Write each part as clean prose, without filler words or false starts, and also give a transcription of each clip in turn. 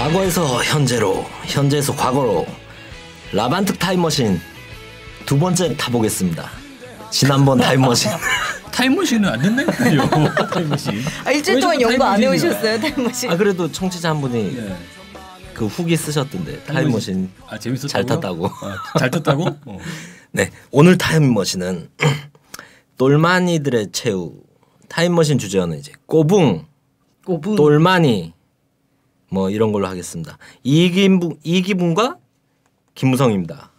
과거에서 현재로, 현재에서 과거로 라반특 타임머신 두 번째 타보겠습니다. 지난번 타임머신 타임머신은 안 된다니까요. 타임머신. 일주일 동안 연구 안 해오셨어요 타임머신? 그래도 청취자 한 분이 그 후기 쓰셨던데 타임머신 재밌었다고요? 잘 탔다고. 잘 탔다고? 네, 오늘 타임머신은 똘마니들의 최후. 타임머신 주제어는 이제 꼬붕, 똘마니 뭐 이런 걸로 하겠습니다. 이기붕과 김무성입니다.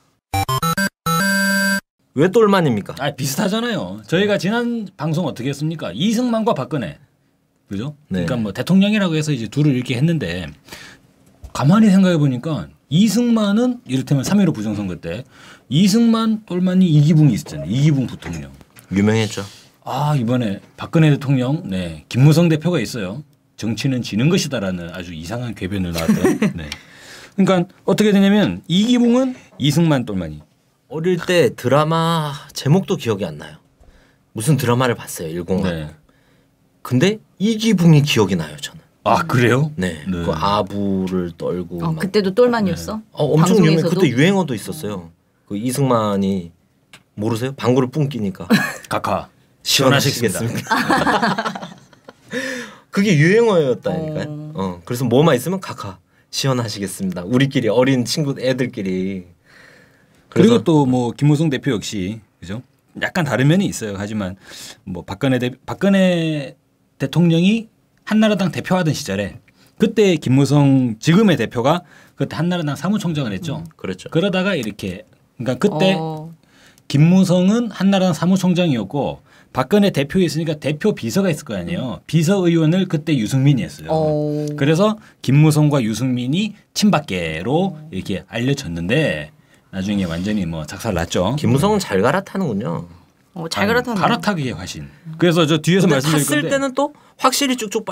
왜 똘마니입니까? 비슷하잖아요. 저희가 지난 방송 어떻게 했습니까? 이승만과 박근혜, 그죠? 네. 그러니까 뭐 대통령이라고 해서 이제 둘을 이렇게 했는데 가만히 생각해 보니까 이승만은 이를테면 3.15 부정선거 때 이승만, 똘마니, 이기붕이 있었잖아요. 이기붕 부통령. 유명했죠. 이번에 박근혜 대통령, 김무성 대표가 있어요. 정치는 지는 것이다라는 아주 이상한 궤변을 나왔던. 네. 그러니까 어떻게 되냐면 이기붕은 이승만, 똘마니. 어릴 때 드라마 제목도 기억이 안 나요. 무슨 드라마를 봤어요, 101. 네. 근데 이기붕이 기억이 나요, 저는. 그래요? 네. 그 아부를 떨고. 그때도 똘마니였어? 엄청 유명. 그때 유행어도 있었어요. 그 이승만이 모르세요? 방구를 뿡 끼니까. 각하. 시원하시겠습니까? 그게 유행어였다니까요. 그래서 뭐만 있으면 각하 시원하시겠습니다. 우리끼리 어린 친구 애들끼리. 그리고 또 뭐 김무성 대표 역시 그죠? 약간 다른 면이 있어요. 하지만 뭐 박근혜 대통령이 한나라당 대표하던 시절에 그때 김무성 지금의 대표가 그때 한나라당 사무총장을 했죠. 그렇죠. 그러다가 이렇게 그러니까 그때 김무성은 한나라당 사무총장이었고 박근혜 대표였으니까 대표 비서가 있을 거 아니에요. 비서의원을 그때 유승민이 했어요. 그래서 김무성과 유승민이 친박계로 이렇게 알려졌는데 나중에 완전히 뭐 작살났죠. 김무성은 잘 갈아타는군요. 잘 갈아타는. 갈아타기에 화신. 그래서 저 뒤에서 말씀드릴 건데. 탔을 때는 또 확실히 쭉쭉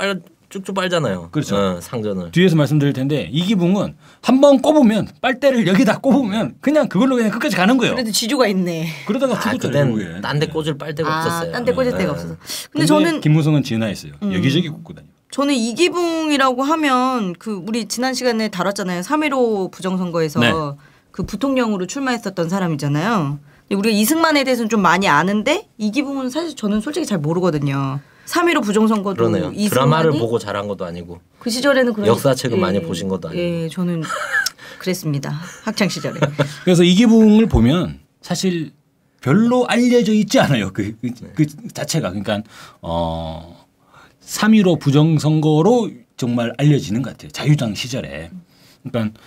빨잖아요. 그렇죠. 상전을. 뒤에서 말씀드릴 텐데 이기붕은 한번 꼽으면 빨대를 여기다 꼽으면 그냥 그걸로 그냥 끝까지 가는 거예요. 그래도 지조가 있네. 그러다가 죽었죠. 그땐 딴 데 꽂을 빨대가 없었어요. 딴 데 꽂을 데가 없어서. 근데 저는 김무성은 진화했어요. 여기저기 꽂고 다녀. 저는 이기붕이라고 하면 그 우리 지난 시간에 다뤘잖아요. 3.15 부정선거에서 네. 그 부통령으로 출마했었던 사람이잖아요. 근데 우리가 이승만에 대해서는 좀 많이 아는데 이기붕은 사실 저는 솔직히 잘 모르거든요. 3.15 부정선거도 그러네요. 이승만이 드라마를 보고 잘한 것도 아니고 그 시절에는 그런 역사책을 많이 보신 것도 아니고. 예, 저는 그랬습니다. 학창 시절에. 그래서 이기붕을 보면 사실 별로 알려져 있지 않아요. 그 자체가 그러니까 3.15 부정선거로 정말 알려지는 것 같아요. 자유당 시절에. 그러니까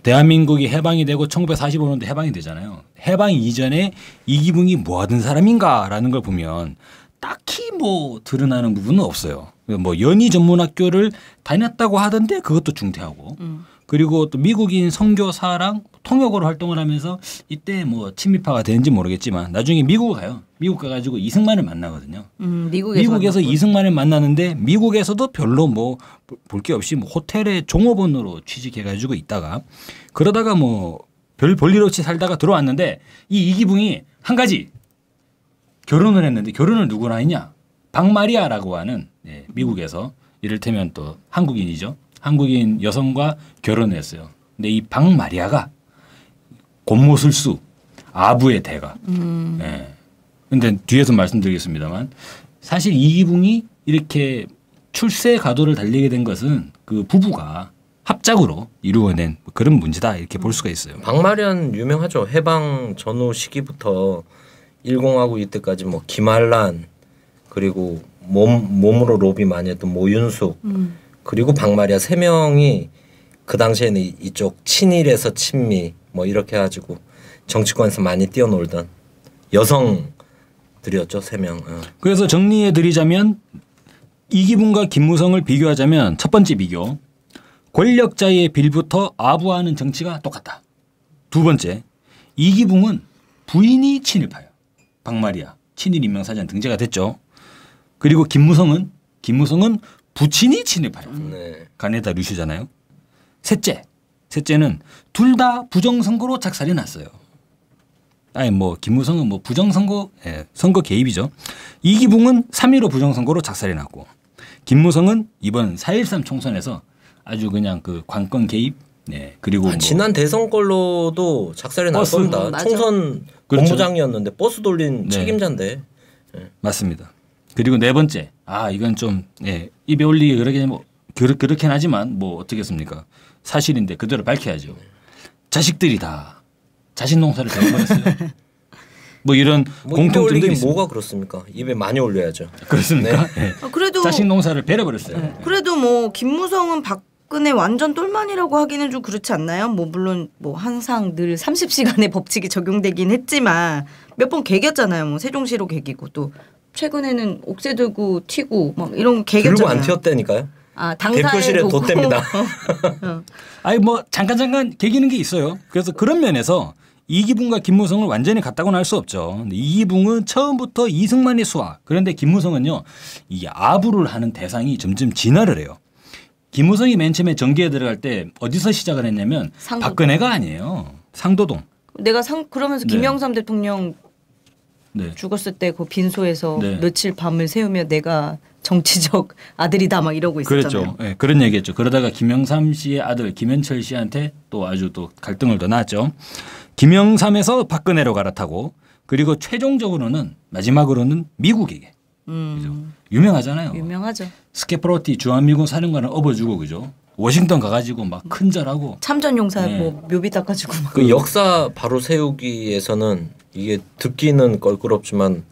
대한민국이 해방이 되고 1945년도 해방이 되잖아요. 해방 이전에 이기붕이 뭐 하던 사람인가라는 걸 보면 딱히 뭐 드러나는 부분은 없어요. 뭐 연희 전문학교를 다녔다고 하던데 그것도 중퇴하고 그리고 또 미국인 선교사랑 통역으로 활동을 하면서 이때 뭐 친미파가 되는지 모르겠지만 나중에 미국을 가요. 미국 가가지고 이승만을 만나거든요. 미국에서 이승만을 만나는데 미국에서도 별로 뭐 볼 게 없이 뭐 호텔에 종업원으로 취직해가지고 있다가 그러다가 뭐 별 볼일 없이 살다가 들어왔는데 이 이기붕이 한 가지 결혼을 했는데 결혼을 누구랑 했냐? 박마리아라고 하는 미국에서 이를테면 또 한국인이죠. 한국인 여성과 결혼을 했어요. 근데 이 박마리아가 곤모술수 아부의 대가. 그런데 뒤에서 말씀드리겠습니다만 사실 이기붕이 이렇게 출세 가도를 달리게 된 것은 그 부부가 합작으로 이루어낸 그런 문제다 이렇게 볼 수가 있어요. 박마련 유명하죠. 해방 전후 시기부터 일공하고 이때까지 뭐 김한란 그리고 몸으로 로비 많이 했던 모윤숙 그리고 박마리아 세 명이 그 당시에는 이쪽 친일에서 친미 뭐 이렇게 해가지고 정치권에서 많이 뛰어놀던 여성들이었죠. 세 명. 그래서 정리해드리자면 이기붕과 김무성을 비교하자면 첫 번째 비교 권력자의 빌부터 아부하는 정치가 똑같다. 두 번째 이기붕은 부인이 친일파예요. 박마리아 친일 인명사전 등재가 됐죠. 그리고 김무성은 부친이 친일파예요. 가네다 류시잖아요. 셋째는 둘 다 부정선거로 작살이 났어요. 아니 뭐 김무성은 뭐 부정선거 선거 개입이죠. 이기붕은 3.15 부정선거로 작살이 났고 김무성은 이번 4.13 총선에서 아주 그냥 그 관건 개입. 네. 그리고 뭐 지난 대선 걸로도 작살이 날 버스. 겁니다. 맞아. 총선 그렇죠. 본부장이었는데 버스 돌린 네. 책임자인데. 맞습니다. 그리고 네 번째, 이건 좀 입에 올리기 그렇긴 하지만 뭐 어떻겠습니까? 사실인데 그대로 밝혀야죠. 자식들이 다 자식 농사를 배워버렸어요. 뭐 이런 뭐 입에 공통점들이 올리기 있습니다. 뭐가 그렇습니까? 입에 많이 올려야죠. 그렇습니까? 네. 그래도 자식 농사를 배려버렸어요. 그래도 뭐 김무성은 박근혜 완전 똘만이라고 하기는 좀 그렇지 않나요? 뭐 물론 뭐 항상 늘 30시간의 법칙이 적용되긴 했지만 몇 번 개겼잖아요. 뭐 세종시로 개기고 또 최근에는 옥새 들고 튀고 막 이런 거 개겼잖아요. 들고 안 튀었다니까요. 당사에 대표실에 두고. 돛댑니다. 아니 뭐 잠깐 개기는 게 있어요. 그래서 그런 면에서 이기붕과 김무성을 완전히 같다고는 할 수 없죠. 근데 이기붕은 처음부터 이승만의 수하. 그런데 김무성은요. 이 아부를 하는 대상이 점점 진화를 해요. 김무성이 맨 처음에 정계에 들어갈 때 어디서 시작을 했냐면 상도동. 박근혜가 아니에요. 상도동. 내가 그러면서 네. 김영삼 대통령 네. 죽었을 때 그 빈소에서 네. 며칠 밤을 새우며 내가 정치적 아들이다 막 이러고 있었잖아요. 그랬죠. 네, 그런 얘기했죠. 그러다가 김영삼 씨의 아들 김현철 씨한테 또 아주 또 갈등을 더 낳았죠. 김영삼에서 박근혜로 갈아타고 그리고 최종적으로는 마지막으로는 미국에게. 그죠? 유명하잖아요. 유명하죠. 스케프로티 주한미군 사령관을 업어주고 그죠. 워싱턴 가가지고 막 큰절하고 참전용사 네. 뭐 묘비 닦아주고 막. 그 역사 바로 세우기에서는 이게 듣기는 껄끄럽지만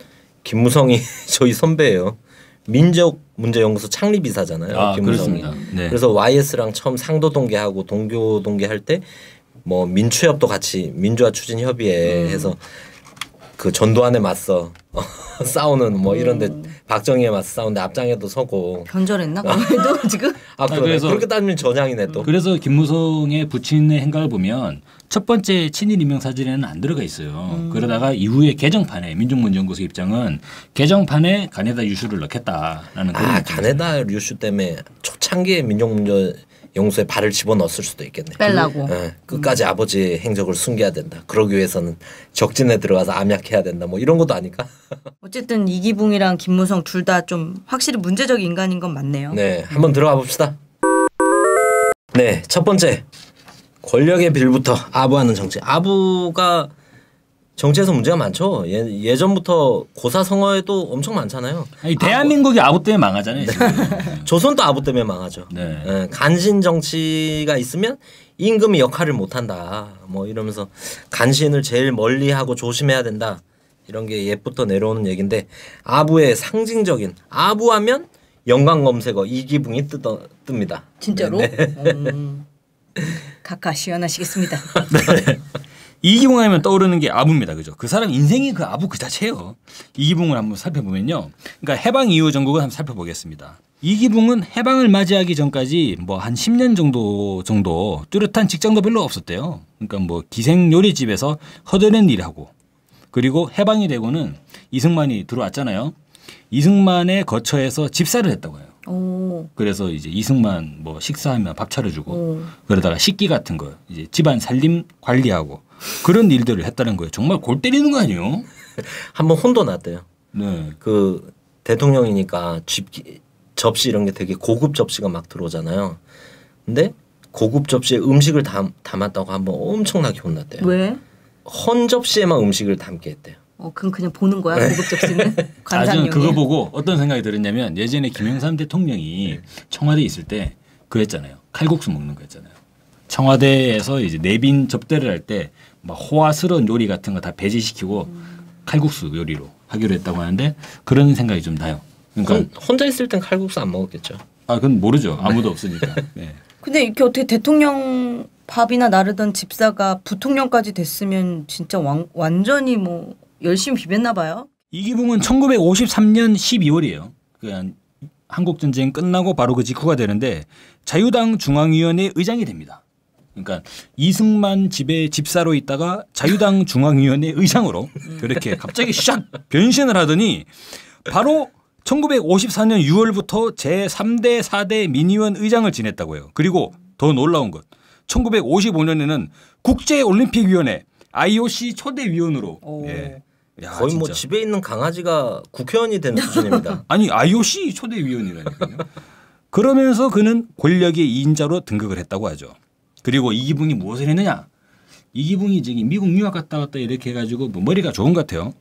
김무성이 저희 선배예요. 민족문제연구소 창립이사잖아요. 김무성이. 그렇습니다. 네. 그래서 YS랑 처음 상도동계하고 동교동계 할 때 뭐 민추협도 같이 민주화 추진 협의회 해서 그 전두환에 맞서 싸우는 뭐 이런데 박정희에 맞서 싸우는데 앞장에도 서고. 변절했나? 그래도 지금 그러네. 그래서- 그렇게 따지면 전향이네 또. 그래서 김무성의 부친의 행각을 보면 첫 번째 친일 임명 사진에는 안 들어가 있어요. 그러다가 이후에 개정판에 민족문제연구소 입장은 개정판에 가네다 유슈를 넣겠다라는 그런 입장이었어요. 가네다 류슈 때문에 초창기에 민족문제연구소에 발을 집어넣었을 수도 있겠네. 빼려고. 끝까지 아버지의 행적을 숨겨야 된다. 그러기 위해서는 적진에 들어가서 암약해야 된다. 뭐 이런 것도 아닐까? 어쨌든 이기붕이랑 김무성 둘 다 좀 확실히 문제적 인간인 건 맞네요. 네, 한번 들어가 봅시다. 네, 첫 번째 권력의 빌부터 아부하는 정치. 아부가 정치에서 문제가 많죠. 예전부터 고사성어에도 엄청 많잖아요. 아니, 대한민국이 아부 때문에 망하잖아요. 지금. 조선도 아부 때문에 망하죠. 네. 예, 간신 정치가 있으면 임금이 역할을 못한다. 뭐 이러면서 간신을 제일 멀리하고 조심해야 된다. 이런 게 옛부터 내려오는 얘기인데 아부의 상징적인 아부하면 연관 검색어 이기붕이 뜹니다. 진짜로? 네. 각하 시원하시겠습니다. 이기붕 하면 떠오르는 게 아부입니다. 그죠? 그 사람 인생이 그 아부 그 자체예요. 이기붕을 한번 살펴보면요. 그러니까 해방 이후 전국을 한번 살펴보겠습니다. 이기붕은 해방을 맞이하기 전까지 뭐 한 10년 정도 뚜렷한 직장도 별로 없었대요. 그러니까 뭐 기생 요리집에서 허드렛 일하고 그리고 해방이 되고는 이승만이 들어왔잖아요. 이승만의 거처에서 집사를 했다고 해요. 오. 그래서 이제 이승만 뭐 식사하면 밥 차려주고 오. 그러다가 식기 같은 거 이제 집안 살림 관리하고 그런 일들을 했다는 거예요. 정말 골 때리는 거 아니에요? 한번 혼도 났대요. 네. 그 대통령이니까 접시 이런 게 되게 고급 접시가 막 들어오잖아요. 근데 고급 접시에 음식을 담았다고 한번 엄청나게 혼났대요. 왜? 헌 접시에만 음식을 담게 했대요. 그건 그냥 보는 거야 고급 접시는 저는 관상용이야. 그거 보고 어떤 생각이 들었냐면 예전에 김영삼 대통령이 청와대에 있을 때 그 했잖아요. 칼국수 먹는 거 했잖아요. 청와대에서 이제 내빈 접대를 할 때 막 호화스러운 요리 같은 거 다 배제시키고 칼국수 요리로 하기로 했다고 하는데 그런 생각이 좀 나요. 그러니까 혼자 있을 땐 칼국수 안 먹었겠죠. 그건 모르죠. 아무도 없으니까. 네. 근데 이렇게 어떻게 대통령 밥이나 나르던 집사가 부통령까지 됐으면 진짜 완전히 뭐 열심히 비볐나 봐요. 이기붕은 1953년 12월이에요. 그냥 한국 전쟁 끝나고 바로 그 직후가 되는데 자유당 중앙위원회 의장이 됩니다. 그러니까 이승만 집에 집사로 있다가 자유당 중앙위원회 의장으로 그렇게 갑자기 샥 변신을 하더니 바로 1954년 6월부터 제3대 4대 민의원 의장을 지냈다고 해요. 그리고 더 놀라운 것 1955년에는 국제올림픽위원회 IOC 초대위원으로 예. 야, 거의 뭐 진짜. 집에 있는 강아지가 국회의원이 되는 수준입니다. 아니 IOC 초대위원이라니까요. 그러면서 그는 권력의 2인자로 등극을 했다고 하죠. 그리고 이기붕이 무엇을 했느냐? 이기붕이 저기 미국 유학 갔다 왔다 이렇게 해가지고 뭐 머리가 좋은 것 같아요.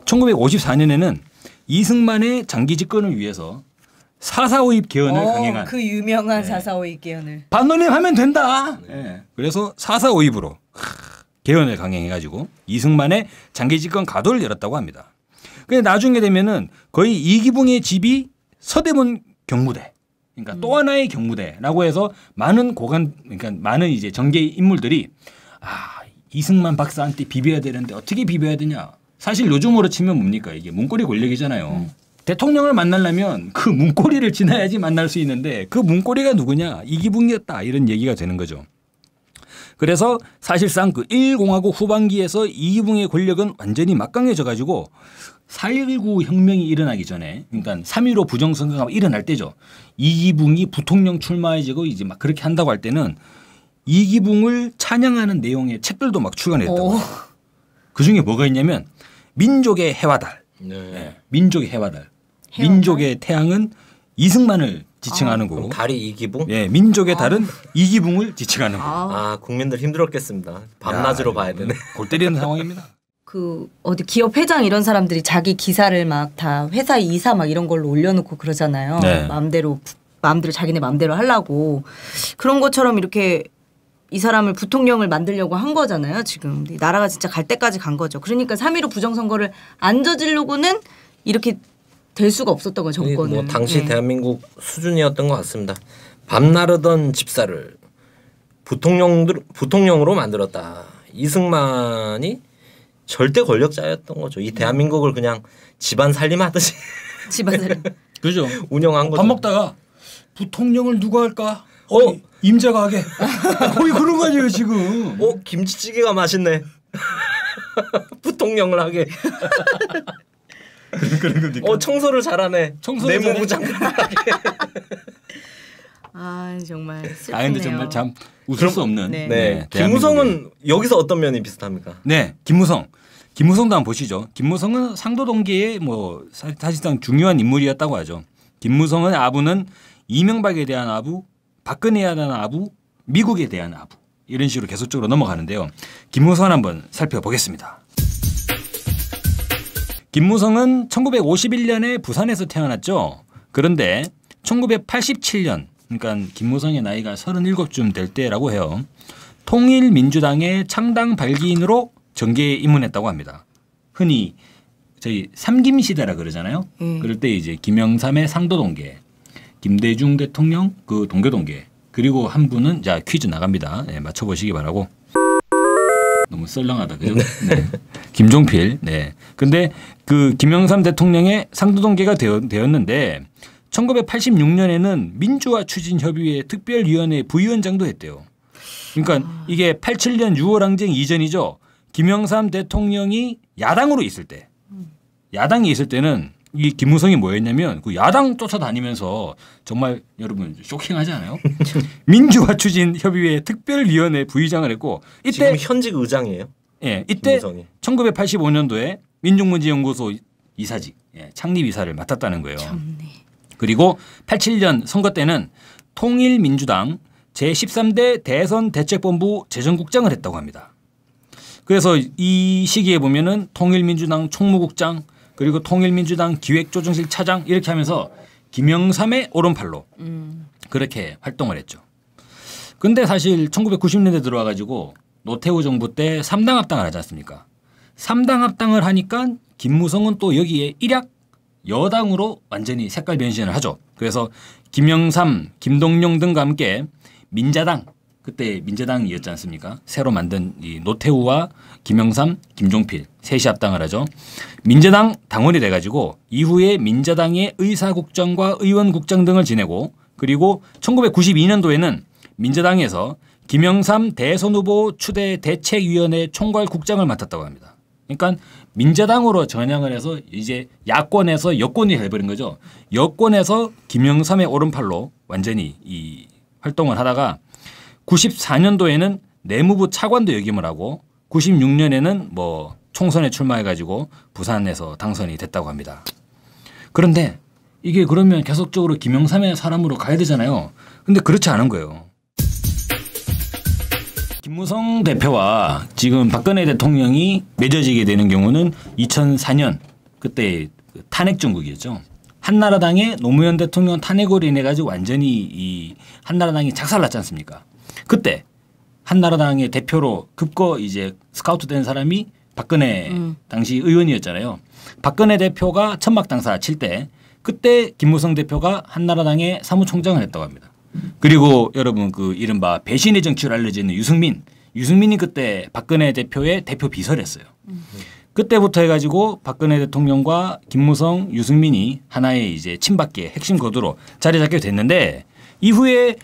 1954년에는 이승만의 장기 집권을 위해서 사사오입 개헌을 강행한 그 유명한 사사오입 개헌을 반론하면 된다. 네. 그래서 사사오입으로 개헌을 강행해가지고 이승만의 장기 집권 가도를 열었다고 합니다. 근데 나중에 되면은 거의 이기붕의 집이 서대문 경무대, 그러니까 또 하나의 경무대라고 해서 많은 그러니까 많은 이제 정계 인물들이 이승만 박사한테 비벼야 되는데 어떻게 비벼야 되냐? 사실 요즘으로 치면 뭡니까? 이게 문고리 권력이잖아요. 대통령을 만나려면 그 문고리를 지나야지 만날 수 있는데 그 문고리가 누구냐? 이기붕이었다. 이런 얘기가 되는 거죠. 그래서 사실상 그 1공화국 후반기에서 이기붕의 권력은 완전히 막강해져 가지고 4.19 혁명이 일어나기 전에 그러니까 3.15 부정선거가 일어날 때죠. 이기붕이 부통령 출마해지고 이제 막 그렇게 한다고 할 때는 이기붕을 찬양하는 내용의 책들도 막 출간했다고. 그중에 뭐가 있냐면 민족의 해와달. 네. 민족의 해와달. 민족의 태양은 이승만을 지칭하는 거고. 달이 이기붕? 예, 민족의 달은 이기붕을 지칭하는 거고. 국민들 힘들었겠습니다. 밤낮으로 봐야 되네. 골 때리는 상황입니다. 그 어디 기업 회장 이런 사람들이 자기 기사를 막 다 회사 이사 막 이런 걸로 올려놓고 그러잖아요. 네. 마음대로 자기네 마음대로 하려고 그런 것처럼 이렇게 이 사람을 부통령을 만들려고 한 거잖아요. 지금 나라가 진짜 갈 때까지 간 거죠. 그러니까 3.15 부정선거를 안 저지르고는 이렇게 될 수가 없었던 거죠. 정권은. 뭐 당시 대한민국 수준이었던 것 같습니다. 밤나르던 집사를 부통령으로 만들었다. 이승만이 절대 권력자였던 거죠. 이 대한민국을 그냥 집안 살림하듯이 집안 살림. 그죠. 운영한 거죠. 밥 먹다가 부통령을 누가 할까? 임자가 하게. 거의 그런 거 아니에요 지금. 김치찌개가 맛있네. 부통령을 하게. 그런 겁니까? 청소를 잘하네. 내무부 장관을 하게. 정말 슬프네요. 근데 정말 참 웃을 수 없는. 네. 김무성은 여기서 어떤 면이 비슷합니까? 네, 김무성도 한번 보시죠. 김무성은 상도동계의 뭐 사실상 중요한 인물이었다고 하죠. 김무성은 아부는 이명박에 대한 아부, 박근혜에 대한 아부, 미국에 대한 아부 이런 식으로 계속적으로 넘어가는데요. 김무성을 한번 살펴보겠습니다. 김무성은 1951년에 부산에서 태어났죠. 그런데 1987년 그러니까 김무성의 나이가 37쯤 될 때라고 해요. 통일민주당의 창당 발기인으로 정계에 입문했다고 합니다. 흔히 저희 삼김시대라 그러잖아요. 그럴 때 이제 김영삼의 상도동계, 김대중 대통령 그 동교동계 그리고 한 분은 자 퀴즈 나갑니다. 네, 맞춰보시기 바라고. 너무 썰렁하다 그죠? 네. 김종필. 네. 근데 그 김영삼 대통령의 상도동계가 되었는데 1986년에는 민주화 추진협의회 특별위원회 부위원장도 했대요. 그러니까 이게 87년 6월 항쟁 이전이죠. 김영삼 대통령이 야당으로 있을 때, 야당이 있을 때는 이 김무성이 뭐였냐면 그 야당 쫓아다니면서 정말 여러분 쇼킹하지 않아요? 민주화 추진협의회 특별위원회 부의장을 했고 이때 지금 현직 의장이에요. 예, 이때 김무성이. 1985년도에 민족문제연구소 이사직 창립 이사를 맡았다는 거예요. 그리고 87년 선거 때는 통일민주당 제13대 대선 대책본부 재정국장을 했다고 합니다. 그래서 이 시기에 보면은 통일민주당 총무국장 그리고 통일민주당 기획조정실 차장 이렇게 하면서 김영삼의 오른팔로 그렇게 활동을 했죠. 근데 사실 1990년대 들어와 가지고 노태우 정부 때 3당 합당을 하지 않습니까? 3당 합당을 하니까 김무성은 또 여기에 일약 여당으로 완전히 색깔 변신을 하죠. 그래서 김영삼, 김동영 등과 함께 민자당 그때 민자당이었지 않습니까? 새로 만든 이 노태우와 김영삼, 김종필 셋이 합당을 하죠. 민자당 당원이 돼가지고 이후에 민자당의 의사국장과 의원국장 등을 지내고 그리고 1992년도에는 민자당에서 김영삼 대선 후보 추대 대책위원회 총괄국장을 맡았다고 합니다. 그러니까 민자당으로 전향을 해서 이제 야권에서 여권이 해버린 거죠. 여권에서 김영삼의 오른팔로 완전히 이 활동을 하다가 94년도에는 내무부 차관도 역임을 하고 96년에는 뭐 총선에 출마해가지고 부산에서 당선이 됐다고 합니다. 그런데 이게 그러면 계속적으로 김영삼의 사람으로 가야 되잖아요. 근데 그렇지 않은 거예요. 김무성 대표와 지금 박근혜 대통령이 맺어지게 되는 경우는 2004년 그때 탄핵 정국이었죠. 한나라당의 노무현 대통령 탄핵으로 인해 가지고 완전히 이 한나라당이 작살났지 않습니까? 그때 한나라당의 대표로 급거 이제 스카우트 된 사람이 박근혜 당시 의원이었잖아요. 박근혜 대표가 천막 당사 칠 때 그때 김무성 대표가 한나라당의 사무총장을 했다고 합니다. 그리고 여러분 그 이른바 배신의 정치로 알려지는 유승민이 그때 박근혜 대표의 대표 비서를 했어요. 그때부터 해가지고 박근혜 대통령과 김무성, 유승민이 하나의 이제 친박계 핵심 거두로 자리 잡게 됐는데 이후에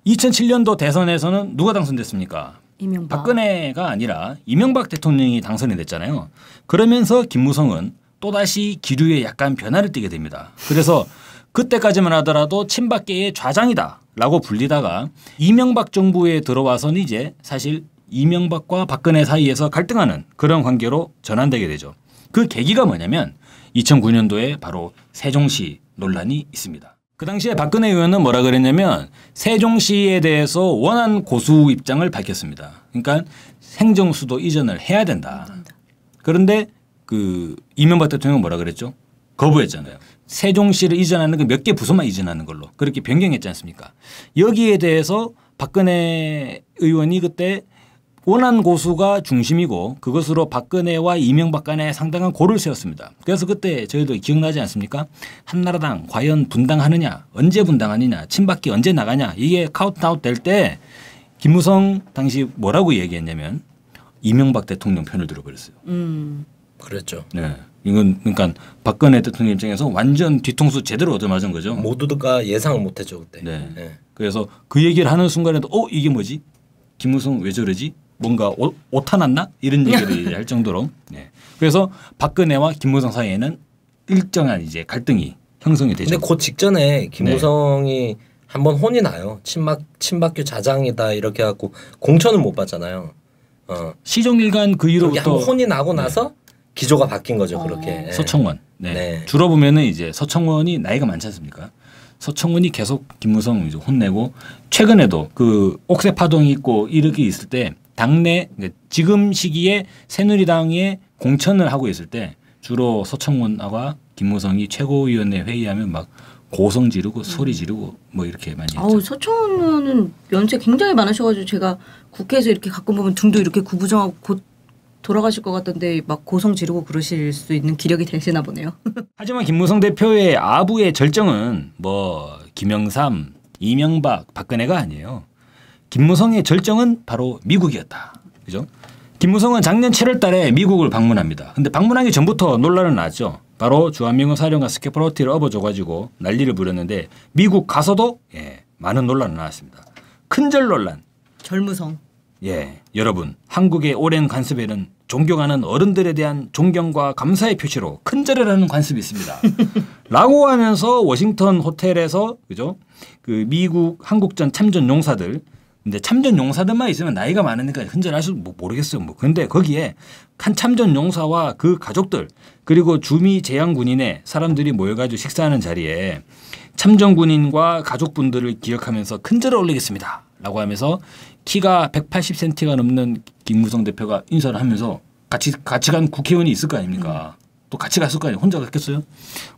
2007년도 대선에서는 누가 당선됐습니까? 이명박. 박근혜가 아니라 이명박 대통령이 당선이 됐잖아요. 그러면서 김무성은 또다시 기류에 약간 변화를 띠게 됩니다. 그래서 그때까지만 하더라도 친박계의 좌장이다라고 불리다가 이명박 정부에 들어와서는 이제 사실 이명박과 박근혜 사이에서 갈등하는 그런 관계로 전환되게 되죠. 그 계기가 뭐냐면 2009년도에 바로 세종시 논란이 있습니다. 그 당시에 박근혜 의원은 뭐라 그랬냐면 세종시에 대해서 원한 고수 입장을 밝혔습니다. 그러니까 행정수도 이전을 해야 된다. 그런데 그 이명박 대통령은 뭐라 그랬죠? 거부했잖아요. 세종시를 이전하는 그 몇 개 부서만 이전하는 걸로 그렇게 변경했지 않습니까? 여기에 대해서 박근혜 의원이 그때 원한 고수가 중심이고 그것으로 박근혜와 이명박 간에 상당한 고를 세웠습니다. 그래서 그때 저희도 기억나지 않습니까? 한나라당 과연 분당하느냐 언제 분당하느냐 친박계 언제 나가냐 이게 카운트아웃 될 때 김무성 당시 뭐라고 얘기했냐면 이명박 대통령 편을 들어버렸어요. 그랬죠. 네. 이건 그러니까 박근혜 대통령 입장에서 완전 뒤통수 제대로 얻어맞은 거죠. 모두가 예상을 못했죠 그때. 네. 네. 그래서 그 얘기를 하는 순간에도 이게 뭐지? 김무성 왜 저러지? 뭔가 오타났나? 이런 얘기를 할 정도로. 네. 그래서 박근혜와 김무성 사이에는 일정한 이제 갈등이 형성이 되죠. 근데 그 직전에 김무성이 한번 혼이 나요. 친박교 자장이다 이렇게 해갖고 공천을 못 받잖아요. 시종일관 그 그렇게 이후로부터 한번 혼이 나고 나서 기조가 바뀐 거죠. 그렇게. 서청원. 네. 네. 줄어보면은 이제 서청원이 나이가 많지 않습니까? 서청원이 계속 김무성 이제 혼내고 최근에도 그 옥새 파동이 있고 이렇게 있을 때 당내 지금 시기에 새누리당에 공천을 하고 있을 때 주로 서청원과 김무성이 최고위원회 회의하면 막 고성 지르고 소리 지르고 뭐 이렇게 많이 했죠. 서청원은 연세 굉장히 많으셔가지고 제가 국회에서 이렇게 가끔 보면 등도 이렇게 구부정하고 곧 돌아가실 것 같던데 막 고성 지르고 그러실 수 있는 기력이 되시나 보네요. 하지만 김무성 대표의 아부의 절정은 뭐 김영삼, 이명박, 박근혜가 아니에요. 김무성의 절정은 바로 미국이었다. 그죠? 김무성은 작년 7월 달에 미국을 방문합니다. 근데 방문하기 전부터 논란은 났죠. 바로 주한미군 사령관 스케프로티를 업어줘가지고 난리를 부렸는데 미국 가서도 많은 논란이 나왔습니다. 큰절 논란. 절무성. 여러분 한국의 오랜 관습에는 존경하는 어른들에 대한 존경과 감사의 표시로 큰절을 하는 관습이 있습니다. 라고 하면서 워싱턴 호텔에서 그죠? 그 미국 한국전 참전 용사들 근데 참전 용사들만 있으면 나이가 많으니까 흔절할 수 모르겠어요. 뭐 그런데 거기에 한 참전 용사와 그 가족들 그리고 주미 제양 군인의 사람들이 모여가지고 식사하는 자리에 참전 군인과 가족분들을 기억하면서 큰절을 올리겠습니다. 라고 하면서 키가 180cm가 넘는 김무성 대표가 인사를 하면서 같이 간 국회의원이 있을 거 아닙니까? 또 같이 갔을 거 아니에요. 혼자 갔겠어요?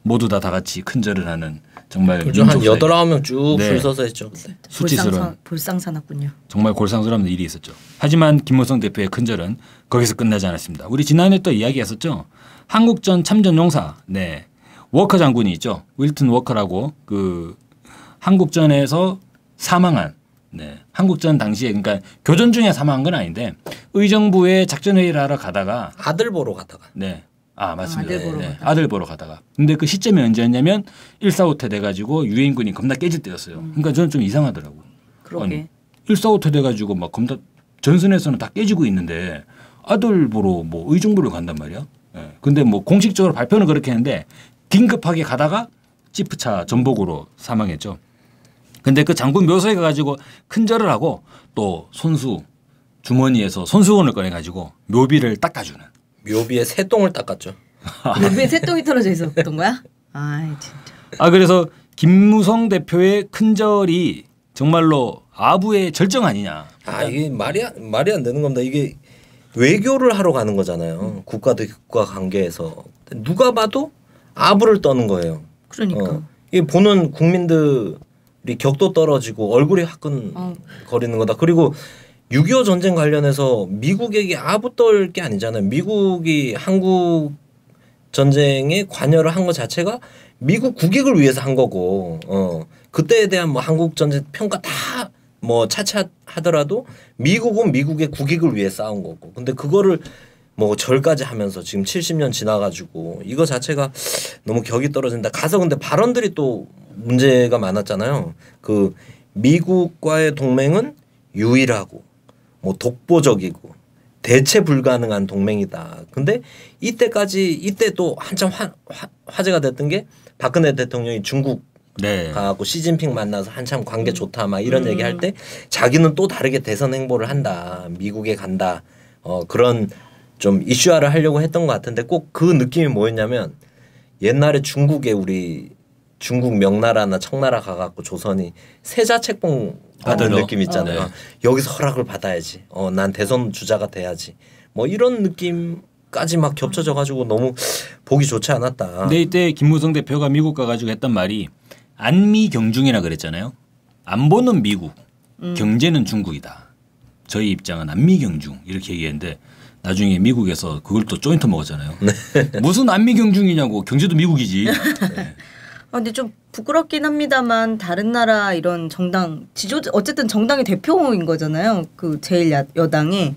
모두 다 같이 큰절을 하는 정말 한 8, 9명 쭉 줄 서서 했죠. 그때. 수치스러운 볼상사났군요. 정말 골상스러운 일이 있었죠. 하지만 김무성 대표의 큰절은 거기서 끝나지 않았습니다. 우리 지난해 또 이야기했었죠. 한국전 참전 용사 워커 장군이 있죠. 윌튼 워커라고 그 한국전에서 사망한 한국전 당시에 그러니까 교전 중에 사망한 건 아닌데 의정부에 작전 회의를 하러 가다가 아들 보러 가다가 맞습니다. 아들 보러 가다가 근데 그 시점이 언제였냐면 145태 돼가지고 유엔군이 겁나 깨질 때였어요. 그러니까 저는 좀 이상하더라고. 그러게. 145태 돼가지고 막 겁나 전선에서는 다 깨지고 있는데 아들 보러 뭐 의정부를 간단 말이야. 근데 뭐 공식적으로 발표는 그렇게 했는데 긴급하게 가다가 지프차 전복으로 사망했죠. 근데 그 장군 묘소에 가가지고 큰절을 하고 또 손수 주머니에서 손수건을 꺼내가지고 묘비를 닦아주는. 묘비에 새똥을 닦았죠. 묘비에 새똥이 떨어져 있었던 거야? 아이 진짜. 그래서 김무성 대표의 큰절이 정말로 아부의 절정 아니냐. 이게 말이 안 되는 겁니다. 이게 외교를 하러 가는 거잖아요. 국가 대 국가 관계에서 누가 봐도 아부를 떠는 거예요. 그러니까. 이게 보는 국민들이 격도 떨어지고 얼굴이 화끈거리는 거다. 그리고 6.25 전쟁 관련해서 미국에게 아부 떨 게 아니잖아요. 미국이 한국 전쟁에 관여를 한 것 자체가 미국 국익을 위해서 한 거고, 그때에 대한 뭐 한국 전쟁 평가 다 뭐 차차하더라도 미국은 미국의 국익을 위해 싸운 거고. 근데 그거를 뭐 절까지 하면서 지금 70년 지나가지고 이거 자체가 너무 격이 떨어진다. 가서 근데 발언들이 또 문제가 많았잖아요. 그 미국과의 동맹은 유일하고 뭐 독보적이고 대체 불가능한 동맹이다. 근데 이때 또 한참 화제가 됐던 게 박근혜 대통령이 중국 가고 시진핑 만나서 한참 관계 좋다 막 이런 얘기할 때 자기는 또 다르게 대선 행보를 한다. 미국에 간다. 그런 좀 이슈화를 하려고 했던 것 같은데 꼭 그 느낌이 뭐였냐면 옛날에 중국에 우리 중국 명나라나 청나라 가갖고 조선이 세자 책봉 받은 느낌 있잖아요. 여기서 허락을 받아야지. 난 대선 주자가 돼야지. 뭐 이런 느낌까지 막 겹쳐져 가지고 너무 보기 좋지 않았다. 근데 이때 김무성 대표가 미국 가가지고 했던 말이 안미경중이라 그랬잖아요. 안보는 미국, 경제는 중국이다. 저희 입장은 안미경중 이렇게 얘기했는데 나중에 미국에서 그걸 또 조인트 먹었잖아요. 네. 무슨 안미경중이냐고. 경제도 미국이지. 네. 근데 좀 부끄럽긴 합니다만 다른 나라 이런 정당 어쨌든 정당의 대표인 거잖아요. 그 제일 여당이.